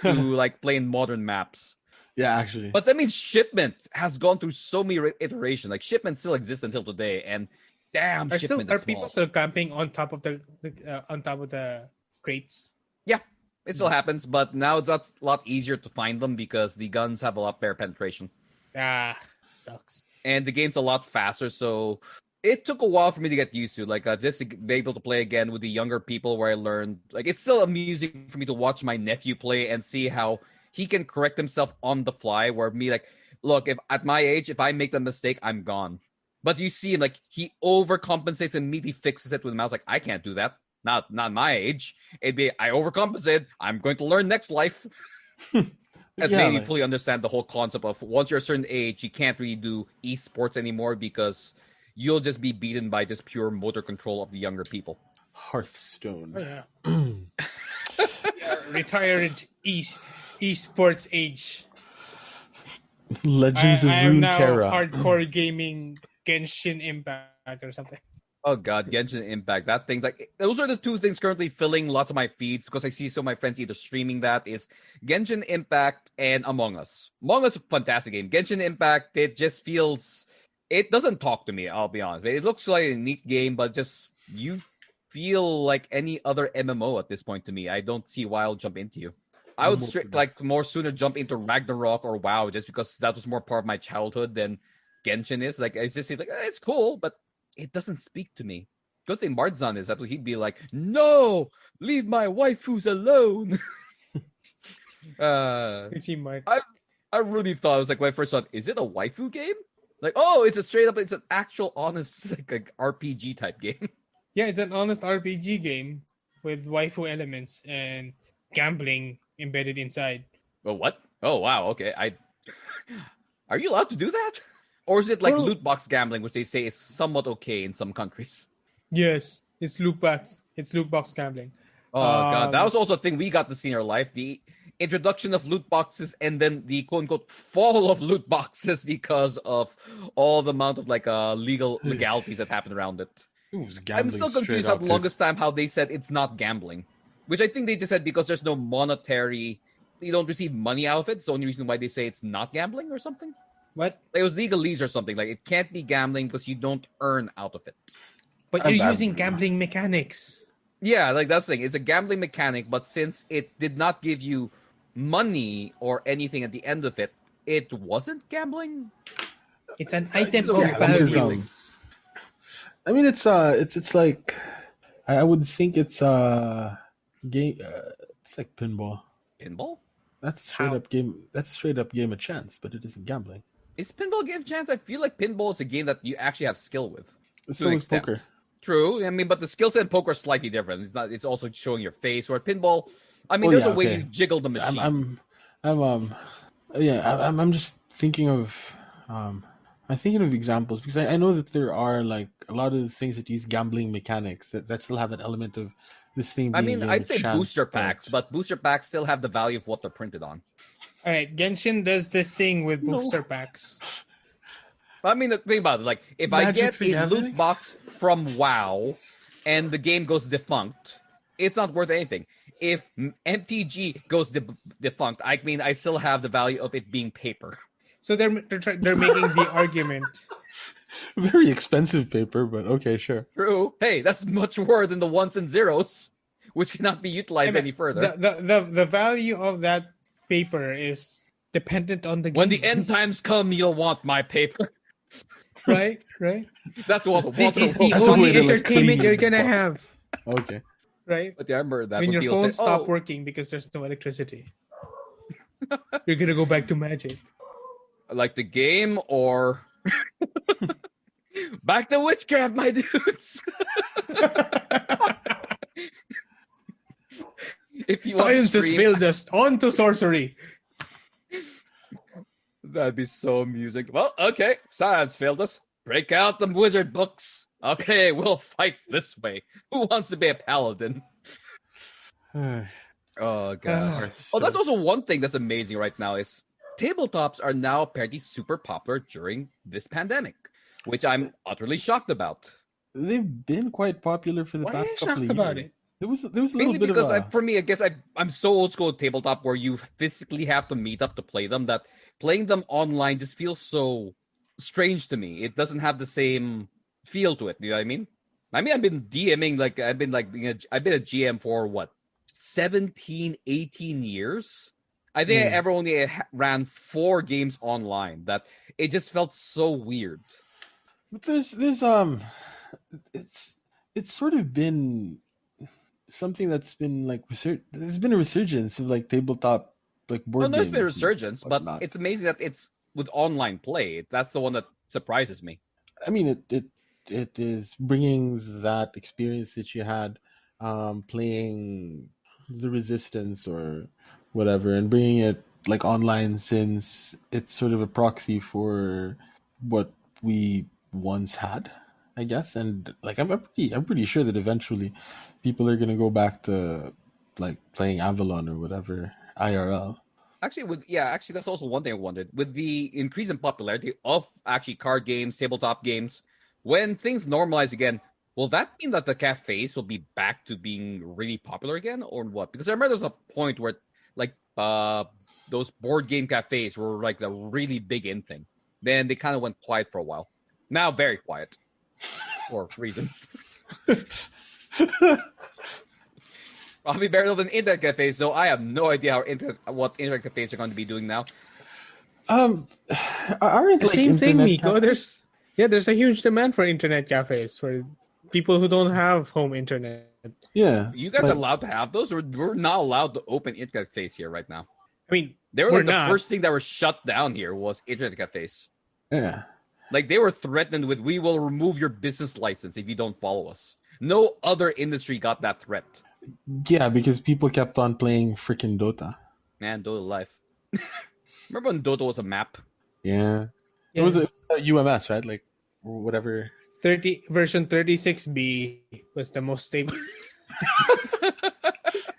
to like play in modern maps. Yeah, actually. But that means Shipment has gone through so many iterations. Like Shipment still exists until today, and damn, are Shipment are is people small. still camping on top of the crates? It still happens, but now it's a lot easier to find them because the guns have a lot better penetration. Ah, sucks. And the game's a lot faster, so it took a while for me to get used to. Like, just to be able to play again with the younger people where I learned. Like, it's still amusing for me to watch my nephew play and see how he can correct himself on the fly. Where me, like, look, if at my age, if I make the mistake, I'm gone. But you see him, like, he overcompensates and immediately fixes it with a mouse. Like, I can't do that. Not my age. It'd be, I overcompensated. I'm going to learn next life. And Yeah, made me like- fully understand the whole concept of once you're a certain age, you can't really do esports anymore because you'll just be beaten by just pure motor control of the younger people. Hearthstone. Oh, yeah. Yeah, retired esports age. Legends of I am now Runeterra. hardcore gaming Genshin Impact or something. Oh god, Genshin Impact. That thing, like, those are the two things currently filling lots of my feeds because I see so my friends either streaming that is Genshin Impact and Among Us. Among Us, fantastic game. Genshin Impact, it just feels, it doesn't talk to me. I'll be honest. It looks like a neat game, but just you feel like any other MMO at this point to me. I don't see why I'll jump into you. I would more sooner jump into Ragnarok or WoW just because that was more part of my childhood than Genshin is. Like it's just like it's cool, but it doesn't speak to me. Good thing Mardzan is that he'd be like, no, leave my waifus alone. I really thought it was like when I first thought, is it a waifu game? Like, oh, it's an actual honest like RPG type game. Yeah, it's an honest RPG game with waifu elements and gambling embedded inside. Oh, what? Oh, wow. Okay, are you allowed to do that? Or is it like loot box gambling, which they say is somewhat okay in some countries? Yes, it's loot box. It's loot box gambling. Oh god, that was also a thing we got to see in our life. The introduction of loot boxes and then the quote unquote fall of loot boxes because of all the amount of like legalities that happened around it. I'm still confused how the longest time how they said it's not gambling. Which I think they just said because there's no monetary, you don't receive money out of it. It's the only reason why they say it's not gambling or something. What? It was legalese or something. Like it can't be gambling because you don't earn out of it. But you're using gambling mechanics. Yeah, like that's the thing. It's a gambling mechanic, but since it did not give you money or anything at the end of it, it wasn't gambling. It's an item of value. I mean, it's like I would think it's game. It's like pinball. Pinball? That's a straight up game. That's a straight up game of chance, but it isn't gambling. Is pinball a game of chance? I feel like pinball is a game that you actually have skill with. So is poker. True. I mean, but the skill set in poker is slightly different. It's not. It's also showing your face. Or pinball, I mean, there's a way you jiggle the machine. I'm just thinking of I'm thinking of examples because I know that there are like a lot of things that use gambling mechanics that still have that element of this thing. I mean, I'd say booster packs, but booster packs still have the value of what they're printed on. All right, Genshin does this thing with booster packs. I mean, think about it. Like, if I get a loot box from WoW and the game goes defunct, it's not worth anything. If MTG goes defunct, I mean, I still have the value of it being paper. So they're making the argument. Very expensive paper, but okay, sure. True. Hey, that's much more than the ones and zeros, which cannot be utilized any further. The value of that paper is dependent on the game. When the end times come, you'll want my paper. Right. That's what this is the only entertainment you're gonna have. Okay. Right. But yeah, I remember that when your phone stops working because there's no electricity, you're gonna go back to Magic. Like the game or back to witchcraft, my dudes. If you Science has failed us, on to sorcery. That'd be so amusing. Well, okay, science failed us. Break out the wizard books. Okay, we'll fight this way. Who wants to be a paladin? Oh gosh. That's also one thing that's amazing right now is tabletops are now apparently super popular during this pandemic, which I'm utterly shocked about. They've been quite popular for the past couple of years. About it? There was a little Mainly bit because of for me, I guess I'm so old school at tabletop where you physically have to meet up to play them that playing them online just feels so strange to me. It doesn't have the same feel to it. You know what I mean? I mean, I've been DMing, I've been a GM for what, 17, 18 years? I think I ever only ran 4 games online. That it just felt so weird. But there's it's sort of been something that's been like there's been a resurgence of like tabletop like board games. No, there's been a resurgence, but it's amazing that it's with online play. That's the one that surprises me. I mean, it is bringing that experience that you had playing the Resistance or whatever, and bringing it like online, since it's sort of a proxy for what we once had, I guess. And like I'm pretty sure that eventually people are gonna go back to like playing Avalon or whatever IRL. Actually, that's also one thing I wondered. With the increase in popularity of actually card games, tabletop games, when things normalize again, will that mean that the cafes will be back to being really popular again, or what? Because I remember there's a point where like those board game cafes were like the really big in thing. Then they kind of went quiet for a while. Now very quiet for reasons. Probably better than internet cafes, though. I have no idea what internet cafes are going to be doing now. Aren't The like same thing, internet Miko. cafes? There's a huge demand for internet cafes for people who don't have home internet. Yeah, You guys are like allowed to have those? We're not allowed to open internet cafes here right now. I mean, They were we're like the not. first thing that were shut down here was internet cafes. yeah. Like they were threatened with, we will remove your business license if you don't follow us. No other industry got that threat. Yeah, because people kept on playing freaking Dota. Man, Dota life. Remember when Dota was a map? Yeah. It Yeah. was a UMS, right? Like whatever. 30 version 36B was the most stable.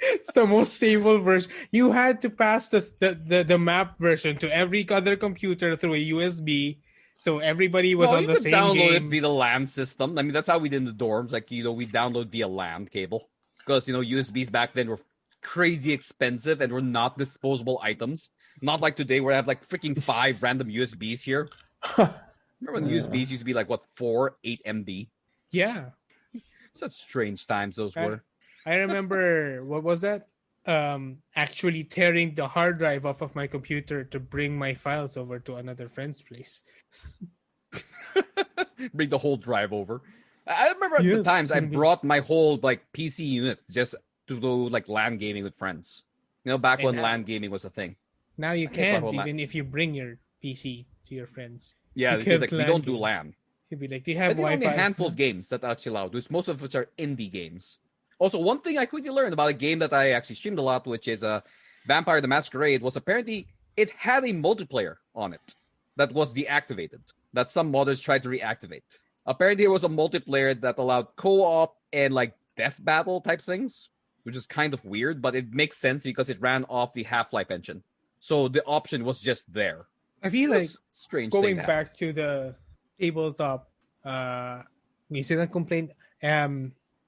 It's the most stable version. You had to pass the map version to every other computer through a USB, so everybody was No, on you the could same download it game. via the LAN system. I mean, that's how we did in the dorms. Like, we download via LAN cable. Because, USBs back then were crazy expensive and were not disposable items. Not like today where I have like freaking 5 random USBs here. Remember when USBs used to be like, 8 MB? Yeah, Such strange times those were. I remember what was that? Actually tearing the hard drive off of my computer to bring my files over to another friend's place. Bring the whole drive over. I remember at the Yes, times I can be. brought my whole PC unit just to do like LAN gaming with friends. Back And when now- LAN gaming was a thing. Now you I can't can't, hold even if you bring your PC to your friends. Yeah, You because, can't we LAN don't do game. LAN. You'd be like, do you I have think only Wi-Fi? a handful of games that are actually allowed, most of which are indie games. Also, one thing I quickly learned about a game that I actually streamed a lot, which is Vampire the Masquerade, was apparently it had a multiplayer on it that was deactivated, that some modders tried to reactivate. Apparently, it was a multiplayer that allowed co-op and like death battle type things, which is kind of weird, but it makes sense because it ran off the Half-Life engine. So the option was just there. I feel like It's a strange going thing to have. back to the tabletop minsan complaint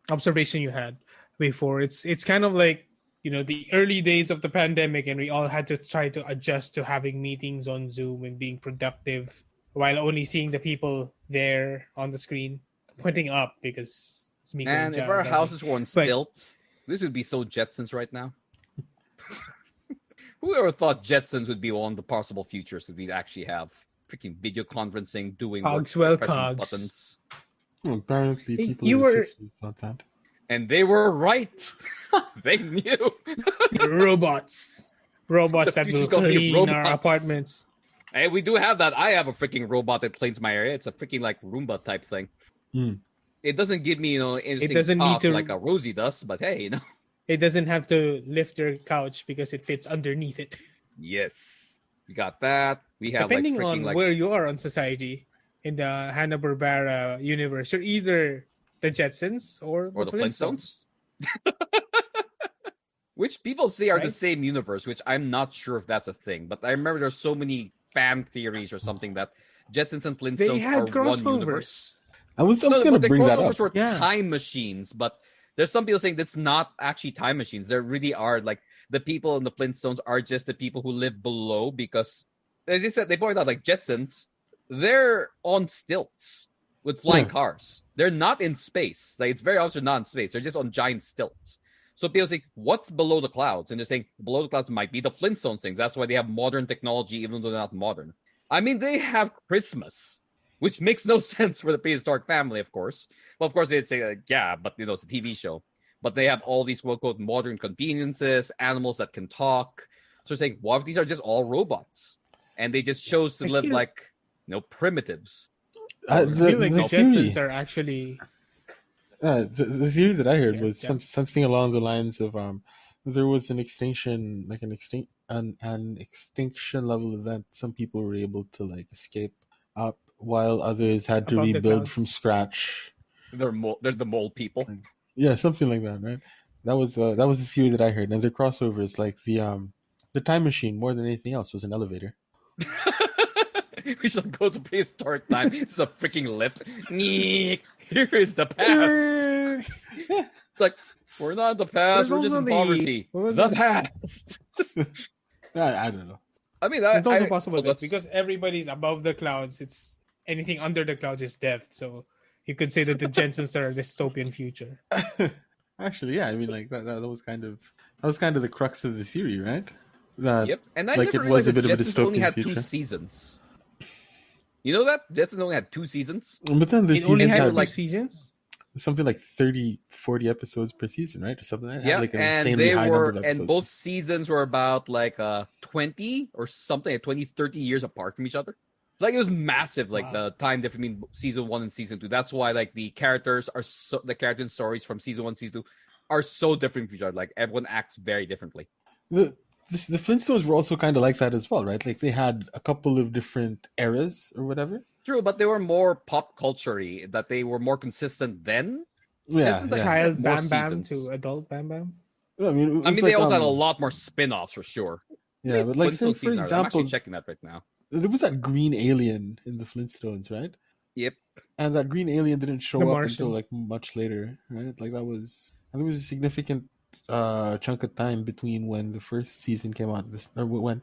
observation you had before, it's kind of like the early days of the pandemic, and we all had to try to adjust to having meetings on Zoom and being productive while only seeing the people there on the screen pointing up because it's Miko And if Joao, our not me. houses were on stilts, this would be so Jetsons right now. Who ever thought Jetsons would be one of the possible futures that we'd actually have? Freaking video conferencing, doing work, Cogswell pressing Cogs. buttons. Apparently, Hey, people you in the were- 60s thought that. And they were right. They knew. robots The that future's will gonna be clean our robots. apartments. Hey, we do have that. I have a freaking robot that cleans my area. It's a freaking like Roomba type thing. Hmm. It doesn't give me, interesting doesn't need talk to- like a Rosie does, but hey, It doesn't have to lift your couch because it fits underneath it. yes. We got that. We have Depending like freaking on like where you are on society in the Hanna-Barbera universe, you're either the Jetsons or Or the Flintstones. which people say are the Right? same universe, which I'm not sure if that's a thing. But I remember there's so many fan theories or something that Jetsons and Flintstones They had are one universe. crossovers. I was No, going but to the bring that up. crossovers were Yeah. time machines, but there's some people saying that's not actually time machines. There really are, like, the people in the Flintstones are just the people who live below because, as you said, they pointed out, like, Jetsons, they're on stilts with flying Yeah. cars. They're not in space. Like, it's very obvious they're not in space. They're just on giant stilts. So people say, what's below the clouds? And they're saying, below the clouds might be the Flintstones things. That's why they have modern technology, even though they're not modern. I mean, they have Christmas, which makes no sense for the prehistoric family, of course. Well, of course, they'd say, yeah, but, it's a TV show. But they have all these, quote-unquote, modern conveniences, animals that can talk. So they're saying, what if these are just all robots? And they just chose to I live feel- like, primitives. I feel like the theory, Jetsons are actually the theory that I heard Yes, was yeah. something along the lines of there was an extinction, like an extinction level event. Some people were able to like escape up, while others had to Above the rebuild clouds. from scratch. They're the mole people. Yeah, something like that, right? That was the theory that I heard. And their crossovers, like the time machine, more than anything else, was an elevator. We shall go to prehistoric time. It's a freaking lift. Neek. Here is the past. It's like, we're not in the past. There's We're just also in the- poverty. what was The it? past. I don't know. I mean, it's also possible let's- because everybody's above the clouds. It's anything under the clouds is death. So you could say that the Jetsons are a dystopian future. Actually, yeah. I mean, like that was kind of the crux of the theory, right? That Yep. And I like never it was realized a that bit of a Jetsons only dystopian had 2 future. seasons. You know that? Jetsons only had 2 seasons? But then the It only seasons had they were two had seasons. something like 30, 40 episodes per season, right? Or something like that. It had Yeah, like an and insanely high number of and episodes. both seasons were about like 20 or something, like 20, 30 years apart from each other. Like it was massive, like Wow. the time difference between season 1 and season 2. That's why like the characters and stories from season 1, season 2 are so different from each other. Like everyone acts very differently. the the Flintstones were also kind of like that as well, right? Like they had a couple of different eras or whatever. True, but they were more pop culture-y, that they were more consistent then. Yeah, Jetsons, like, yeah. Child more Bam Bam seasons. to adult Bam Bam. I mean, it I was mean, they like also had a lot more spin-offs for sure. yeah, but like say Flintstone for season. I'm actually example, checking that right now. there was that green alien in the Flintstones, right? Yep. And that green alien didn't The show up Martian. until like much later, right? Like that was, I think it was a significant chunk of time between when the first season came out, this or when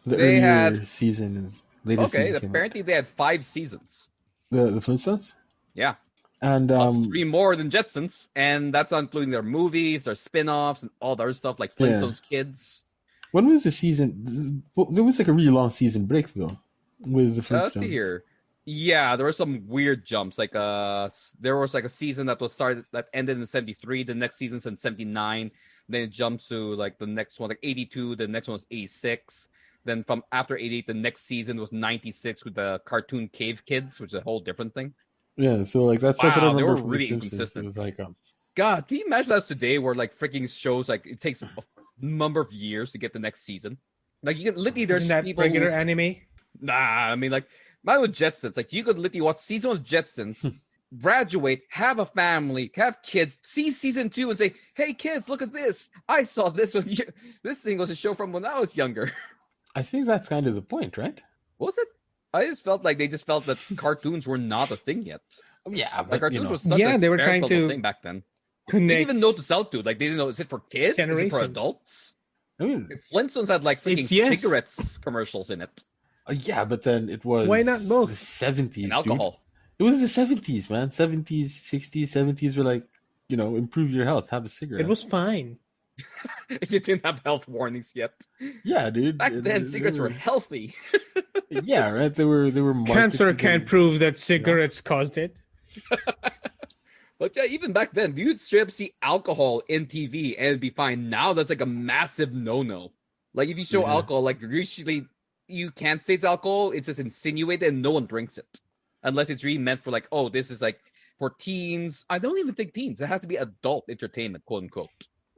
the They earlier had season and later okay. season came out. Apparently, they had 5 seasons. The Flintstones, Yeah, and plus 3 more than Jetsons, and that's not including their movies, their spin-offs, and all the other stuff like Yeah. Flintstones Kids. when was the season? Well, there was like a really long season break though with the Flintstones. Let's see here. Yeah, there were some weird jumps. Like there was like a season that ended in 73. The next season's in 79. Then it jumps to like the next one, like 82. The next one was 86. Then from after 88, the next season was 96 with the cartoon Cave Kids, which is a whole different thing. Yeah, so like that's what I Wow, they remember were from really The Simpsons. It inconsistent. was like God, can you imagine that today where like freaking shows like it takes a number of years to get the next season? Like you can literally there's Isn't that people regular who, anime? nah, I mean like mine with Jetsons, like you could literally watch season 1 of Jetsons, graduate, have a family, have kids, see season 2 and say, "Hey kids, look at this! I saw this when you, this thing was a show from when I was younger." I think that's kind of the point, right? Was it? I just felt like they just felt that cartoons were not a thing yet. Yeah, Like but cartoons you know, was such Yeah, an they were trying experimental to thing back then. They Connect. didn't even know what to sell to. Like they didn't know, is it for kids? Is it for Generations. adults? I mean, Flintstones had like freaking It's yes. cigarettes commercials in it yeah, but then it was Why not both? the 70s, and alcohol. Dude. It was the 70s, man. 70s, 60s, 70s were like, you know, improve your health, have a cigarette. It was fine. If you didn't have health warnings yet. yeah, dude. Back then, cigarettes were healthy. yeah, right. They were Cancer marketed can't as- prove that cigarettes caused it. But yeah, even back then, you'd straight up see alcohol in TV and it'd be fine. Now that's like a massive no-no. Like if you show Yeah. alcohol, like usually you can't say it's alcohol. It's just insinuated and no one drinks it. Unless it's really meant for like, oh, this is like for teens. I don't even think teens. It has to be adult entertainment, quote unquote.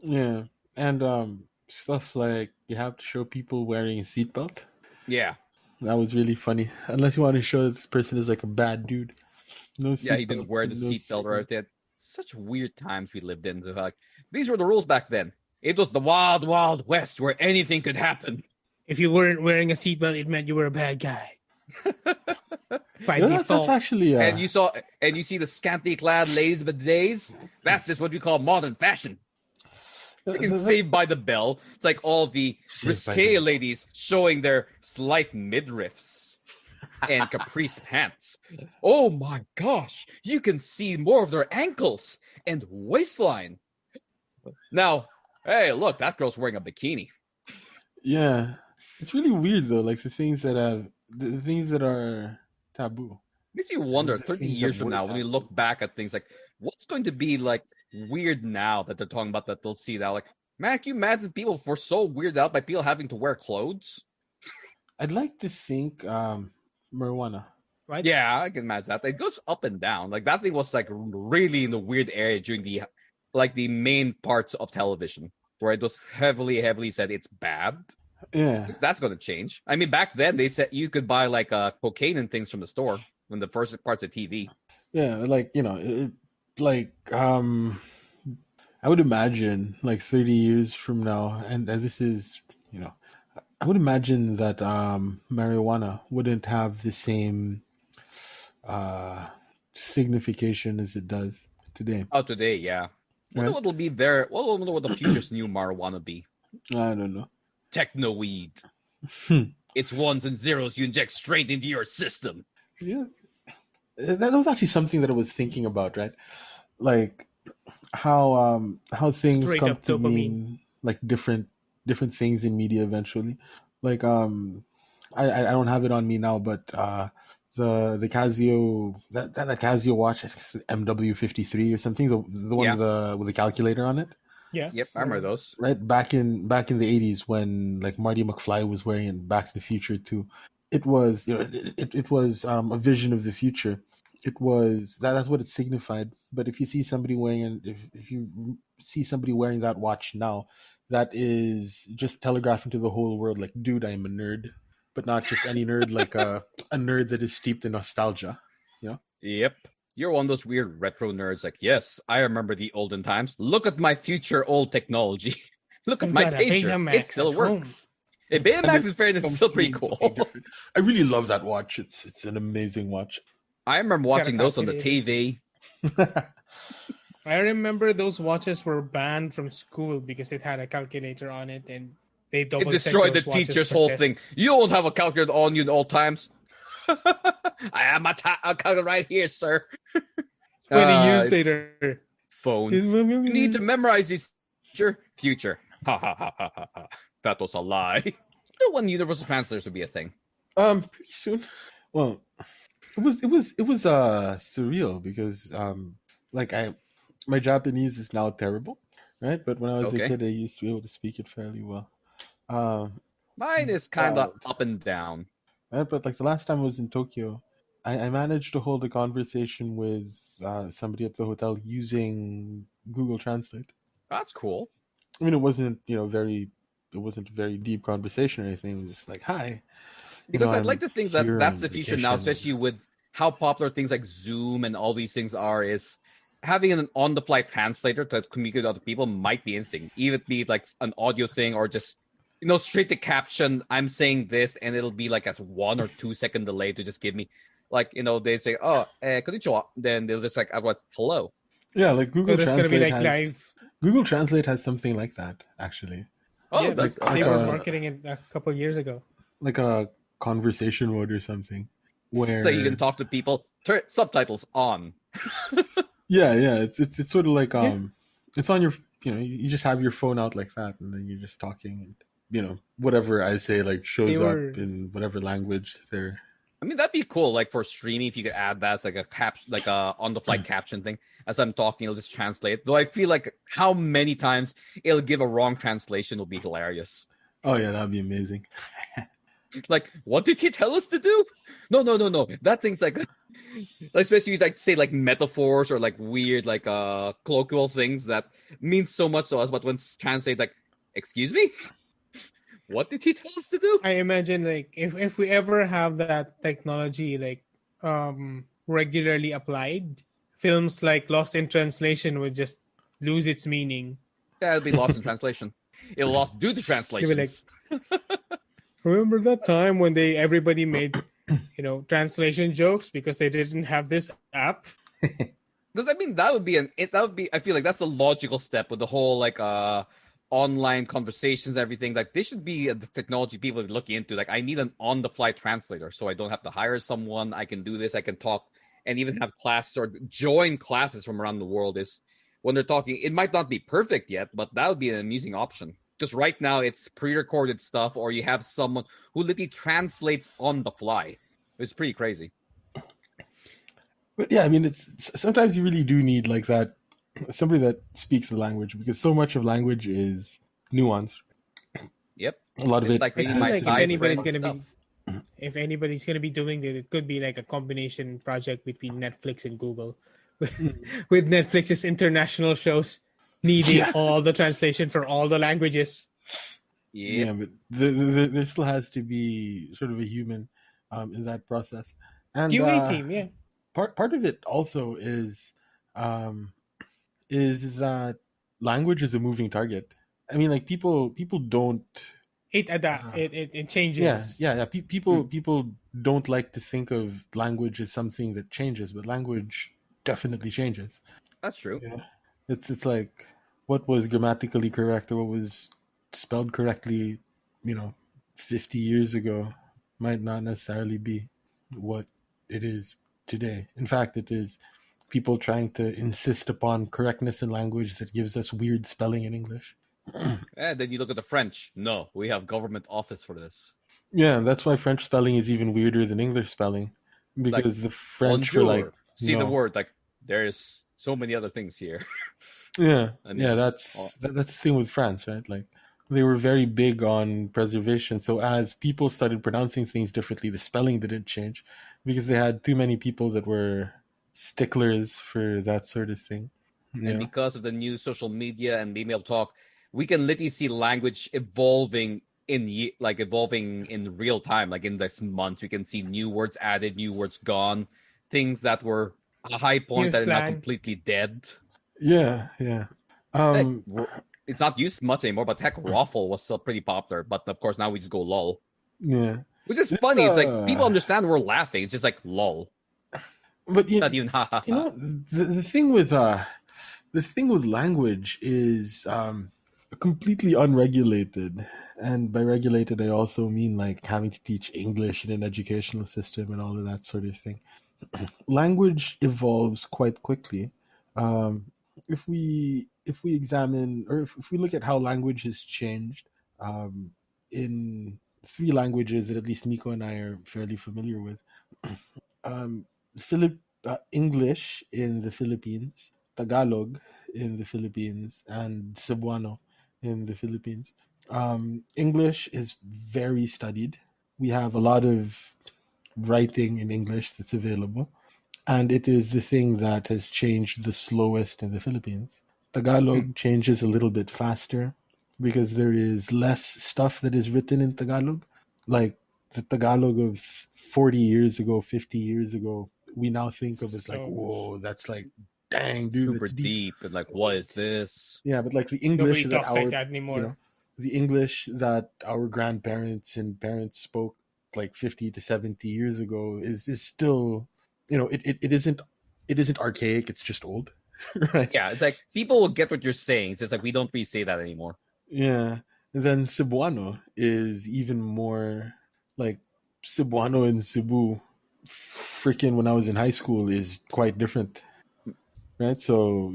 Yeah, and stuff like you have to show people wearing a seatbelt. Yeah. That was really funny. Unless you want to show that this person is like a bad dude. No seatbelts. Yeah, he didn't wear the no seatbelt or anything. Such weird times we lived in. Like, these were the rules back then. It was the wild, wild west where anything could happen. If you weren't wearing a seatbelt, it meant you were a bad guy. By Yeah, default. that's actually And you see the scantily clad ladies of the days. That's just what we call modern fashion. Freaking Saved by the Bell. It's like all the Saved by the risque Bell. ladies showing their slight midriffs and caprice pants. Oh my gosh, you can see more of their ankles and waistline. Now, hey, look, that girl's wearing a bikini. Yeah, it's really weird though. Like the things that are taboo. Makes you wonder The 30 things that years from were now when we taboo. look back at things like what's going to be like weird now that they're talking about that they'll see that like man, can you imagine people were so weirded out by people having to wear clothes? I'd like to think marijuana. Right? Yeah, I can imagine that. It goes up and down. Like that thing was like really in the weird area during the main parts of television where it was heavily said it's bad. Yeah, Because that's going to change. I mean, back then they said you could buy like cocaine and things from the store when the first parts of TV. yeah. Like you know, I would imagine like 30 years from now, and this is you know, I would imagine that marijuana wouldn't have the same signification as it does today. Oh, today, yeah. Wonder Right? what will be there. Well, wonder what the future's new marijuana be. I don't know. Techno weed. Hmm. It's ones and zeros you inject straight into your system. Yeah, that was actually something that I was thinking about, right? Like how things Straight come up to dopamine. mean like different things in media eventually. Like I don't have it on me now, but the Casio that Casio watch, I think it's MW53 or something, the one Yeah. with the calculator on it. Yeah. Yep. I remember those. Right back in the 80s when like Marty McFly was wearing it, Back to the Future too. It was, it was a vision of the future. It was that's what it signified. But if you see somebody if you see somebody wearing that watch now, that is just telegraphing to the whole world like, dude, I'm a nerd. But not just any nerd, like a nerd that is steeped in nostalgia, you know. Yep. You're one of those weird retro nerds. Like, yes, I remember the olden times. Look at my future old technology. Look at I've my got a pager. It Betamax at still home. works. A And Betamax, it in fairness, is comes still to pretty mean something cool. different. I really love that watch. It's an amazing watch. I remember It's got a watching those on the calculator. TV. I remember those watches were banned from school because it had a calculator on it, and they It double checked destroyed the those watches teacher's for whole thing. tests. You don't have a calculator on you at all times. I have my calculator right here, sir. 20 years later, Phone. it's You need to memorize this future. Ha ha ha ha ha ha. That was a lie. When universal translators would be a thing. Pretty soon. Well, it was surreal because like my Japanese is now terrible, right? But when I was a Okay. kid, I used to be able to speak it fairly well. Um, Mine is kind of but up and down. right, but like the last time I was in Tokyo, I managed to hold a conversation with somebody at the hotel using Google Translate. That's cool. I mean, it wasn't a very deep conversation or anything. It was just like, hi, Because I'd like I'm to think that here that's on the future now, vacation. especially with how popular things like Zoom and all these things are, is having an on-the-fly translator to communicate with other people might be interesting. Even be it like an audio thing or just straight to caption. I'm saying this, and it'll be like a 1 or 2 second delay to just give me, like they say, oh, konnichiwa. Then they'll just like, I want hello. Yeah, like so there's gonna be like live. Google Translate has something like that actually, Oh, Yeah, that's they like were fantastic. a marketing it a couple years ago. like a conversation mode or something So you can where talk to people. Turn subtitles on. yeah, it's sort of like Yeah, it's on your, you just have your phone out like that and then you're just talking, and whatever I say like they shows up were. in whatever language they're. I mean, that'd be cool. Like for streaming, if you could add that as like a like a on-the-fly caption thing. As I'm talking, it'll just translate. Though I feel like how many times it'll give a wrong translation will be hilarious. Oh yeah, that'd be amazing. Like, what did he tell us to do? No, no, no, no. That thing's like, especially like say like metaphors or like weird like colloquial things that mean so much to us, but when translate like, excuse me, what did he tell us to do? I imagine like if we ever have that technology like regularly applied, films like Lost in Translation would just lose its meaning. Yeah, it'll be lost in translation. It'll lost due to They'll be like, translations. remember that time when everybody made translation jokes because they didn't have this app? Because I mean, that would be I feel like that's a logical step with the whole like online conversations, everything. Like this should be the technology people are looking into. Like I need an on-the-fly translator, so I don't have to hire someone. I can do this. I can talk and even have classes or join classes from around the world. Is when they're talking, it might not be perfect yet, but that would be an amusing option. Because right now it's pre-recorded stuff, or you have someone who literally translates on the fly. It's pretty crazy. But yeah, I mean, sometimes you really do need like that, somebody that speaks the language, because so much of language is nuanced. Yep. A lot of It's it like I reading feel my like Thai friend stuff. if anybody's gonna be doing that, it could be like a combination project between Netflix and Google, with Netflix's international shows needing Yeah, all the translation for all the languages. Yep. yeah, but there still has to be sort of a human in that process, and QA team, yeah. part of it also um, is that language is a moving target. I mean, like people don't. It adapt. Uh, It yeah, changes. yeah, yeah. Hmm. People don't like to think of language as something that changes, but language definitely changes. That's true. Yeah, it's like what was grammatically correct or what was spelled correctly, you know, 50 years ago might not necessarily be what it is today. In fact, it is people trying to insist upon correctness in language that gives us weird spelling in English. And then you look at the French. No, we have government office for this. Yeah, that's why French spelling is even weirder than English spelling, Like because the French were like, bonjour. See the no. word. Like there's so many other things here. Yeah, And yeah, it's that's the thing with France, right? Like they were very big on preservation. So as people started pronouncing things differently, the spelling didn't change because they had too many people that were sticklers for that sort of thing. and Yeah. because of the new social media and being able to talk, we can literally see language evolving evolving in real time. Like in this month, we can see new words added, new words gone, things that were a high point New that are now slang. completely dead. Yeah, yeah. Heck, Um it's not used much anymore, but heck, Raffle was still pretty popular. But of course, now we just go lol, yeah. which is It's funny. It's like people understand we're laughing. It's just like lol. but It's not even ha ha you ha. know the thing with language is completely unregulated. And by regulated I also mean like having to teach English in an educational system and all of that sort of thing. Language evolves quite quickly. Um, if we examine or if we look at how language has changed um, in three languages that at least Miko and I are fairly familiar with, um, English in the Philippines, Tagalog in the Philippines, and Cebuano in the Philippines. English is very studied. We have a lot of writing in English that's available, and it is the thing that has changed the slowest in the Philippines. Hmm. Tagalog changes a little bit faster because there is less stuff that is written in Tagalog. Like the Tagalog of 40 years ago, 50 years ago, we now think of as like, So whoa, that's like, dang, dude, Super that's deep. deep and like, what is this? Yeah, but like the English nobody that talks like our, that you anymore. know, the English that our grandparents and parents spoke like 50 to 70 years ago is still, it isn't archaic, it's just old, right? Yeah, it's like people will get what you're saying. It's just like we don't really say that anymore. Yeah. And then Cebuano is even more like Cebuano in Cebu, freaking when I was in high school is quite different, right? So,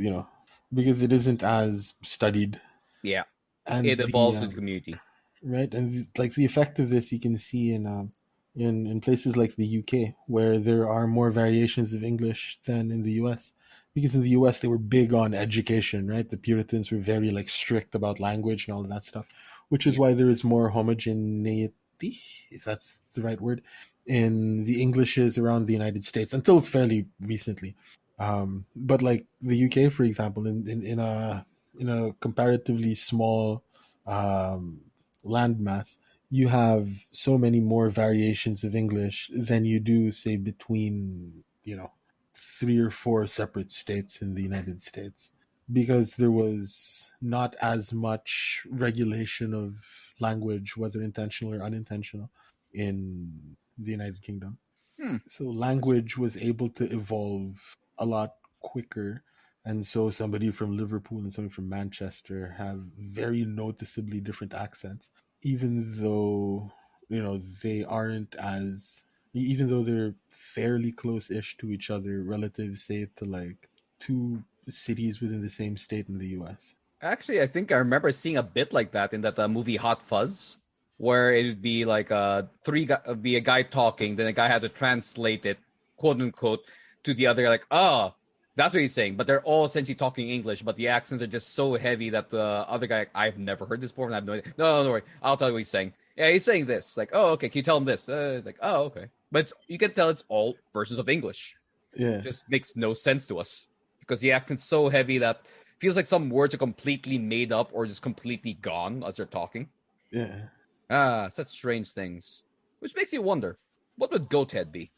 because it isn't as studied Yeah, and it the evolves with the community. right? And like the effect of this, you can see in places like the UK, where there are more variations of English than in the US. Because in the US they were big on education, right? The Puritans were very like strict about language and all of that stuff, which is Yeah, why there is more homogeneity, if that's the right word, in the Englishes around the United States until fairly recently. But like the UK, for example, in a comparatively small um, landmass, you have so many more variations of English than you do, say, between, three or four separate states in the United States. Because there was not as much regulation of language, whether intentional or unintentional, in the United Kingdom. hmm. So That's language was able to evolve a lot quicker. And so somebody from Liverpool and somebody from Manchester have very noticeably different accents, even though, they aren't as, even though they're fairly close-ish to each other relative, say, to like two cities within the same state in the US. actually, I think I remember seeing a bit like that in that movie Hot Fuzz, where it'd be like be a guy talking, then a guy had to translate it, quote unquote, to the other. Like, oh, that's what he's saying, but they're all essentially talking English, but the accents are just so heavy that the other guy, I've never heard this before, and I have no idea. No, don't worry, I'll tell you what he's saying. Yeah, he's saying this. Like, oh, okay, can you tell him this? Like, oh, okay, but you can tell it's all versions of English. Yeah, Just makes no sense to us because the accent's so heavy that feels like some words are completely made up or just completely gone as they're talking. yeah. Ah, such strange things. Which makes you wonder, what would Goathead be?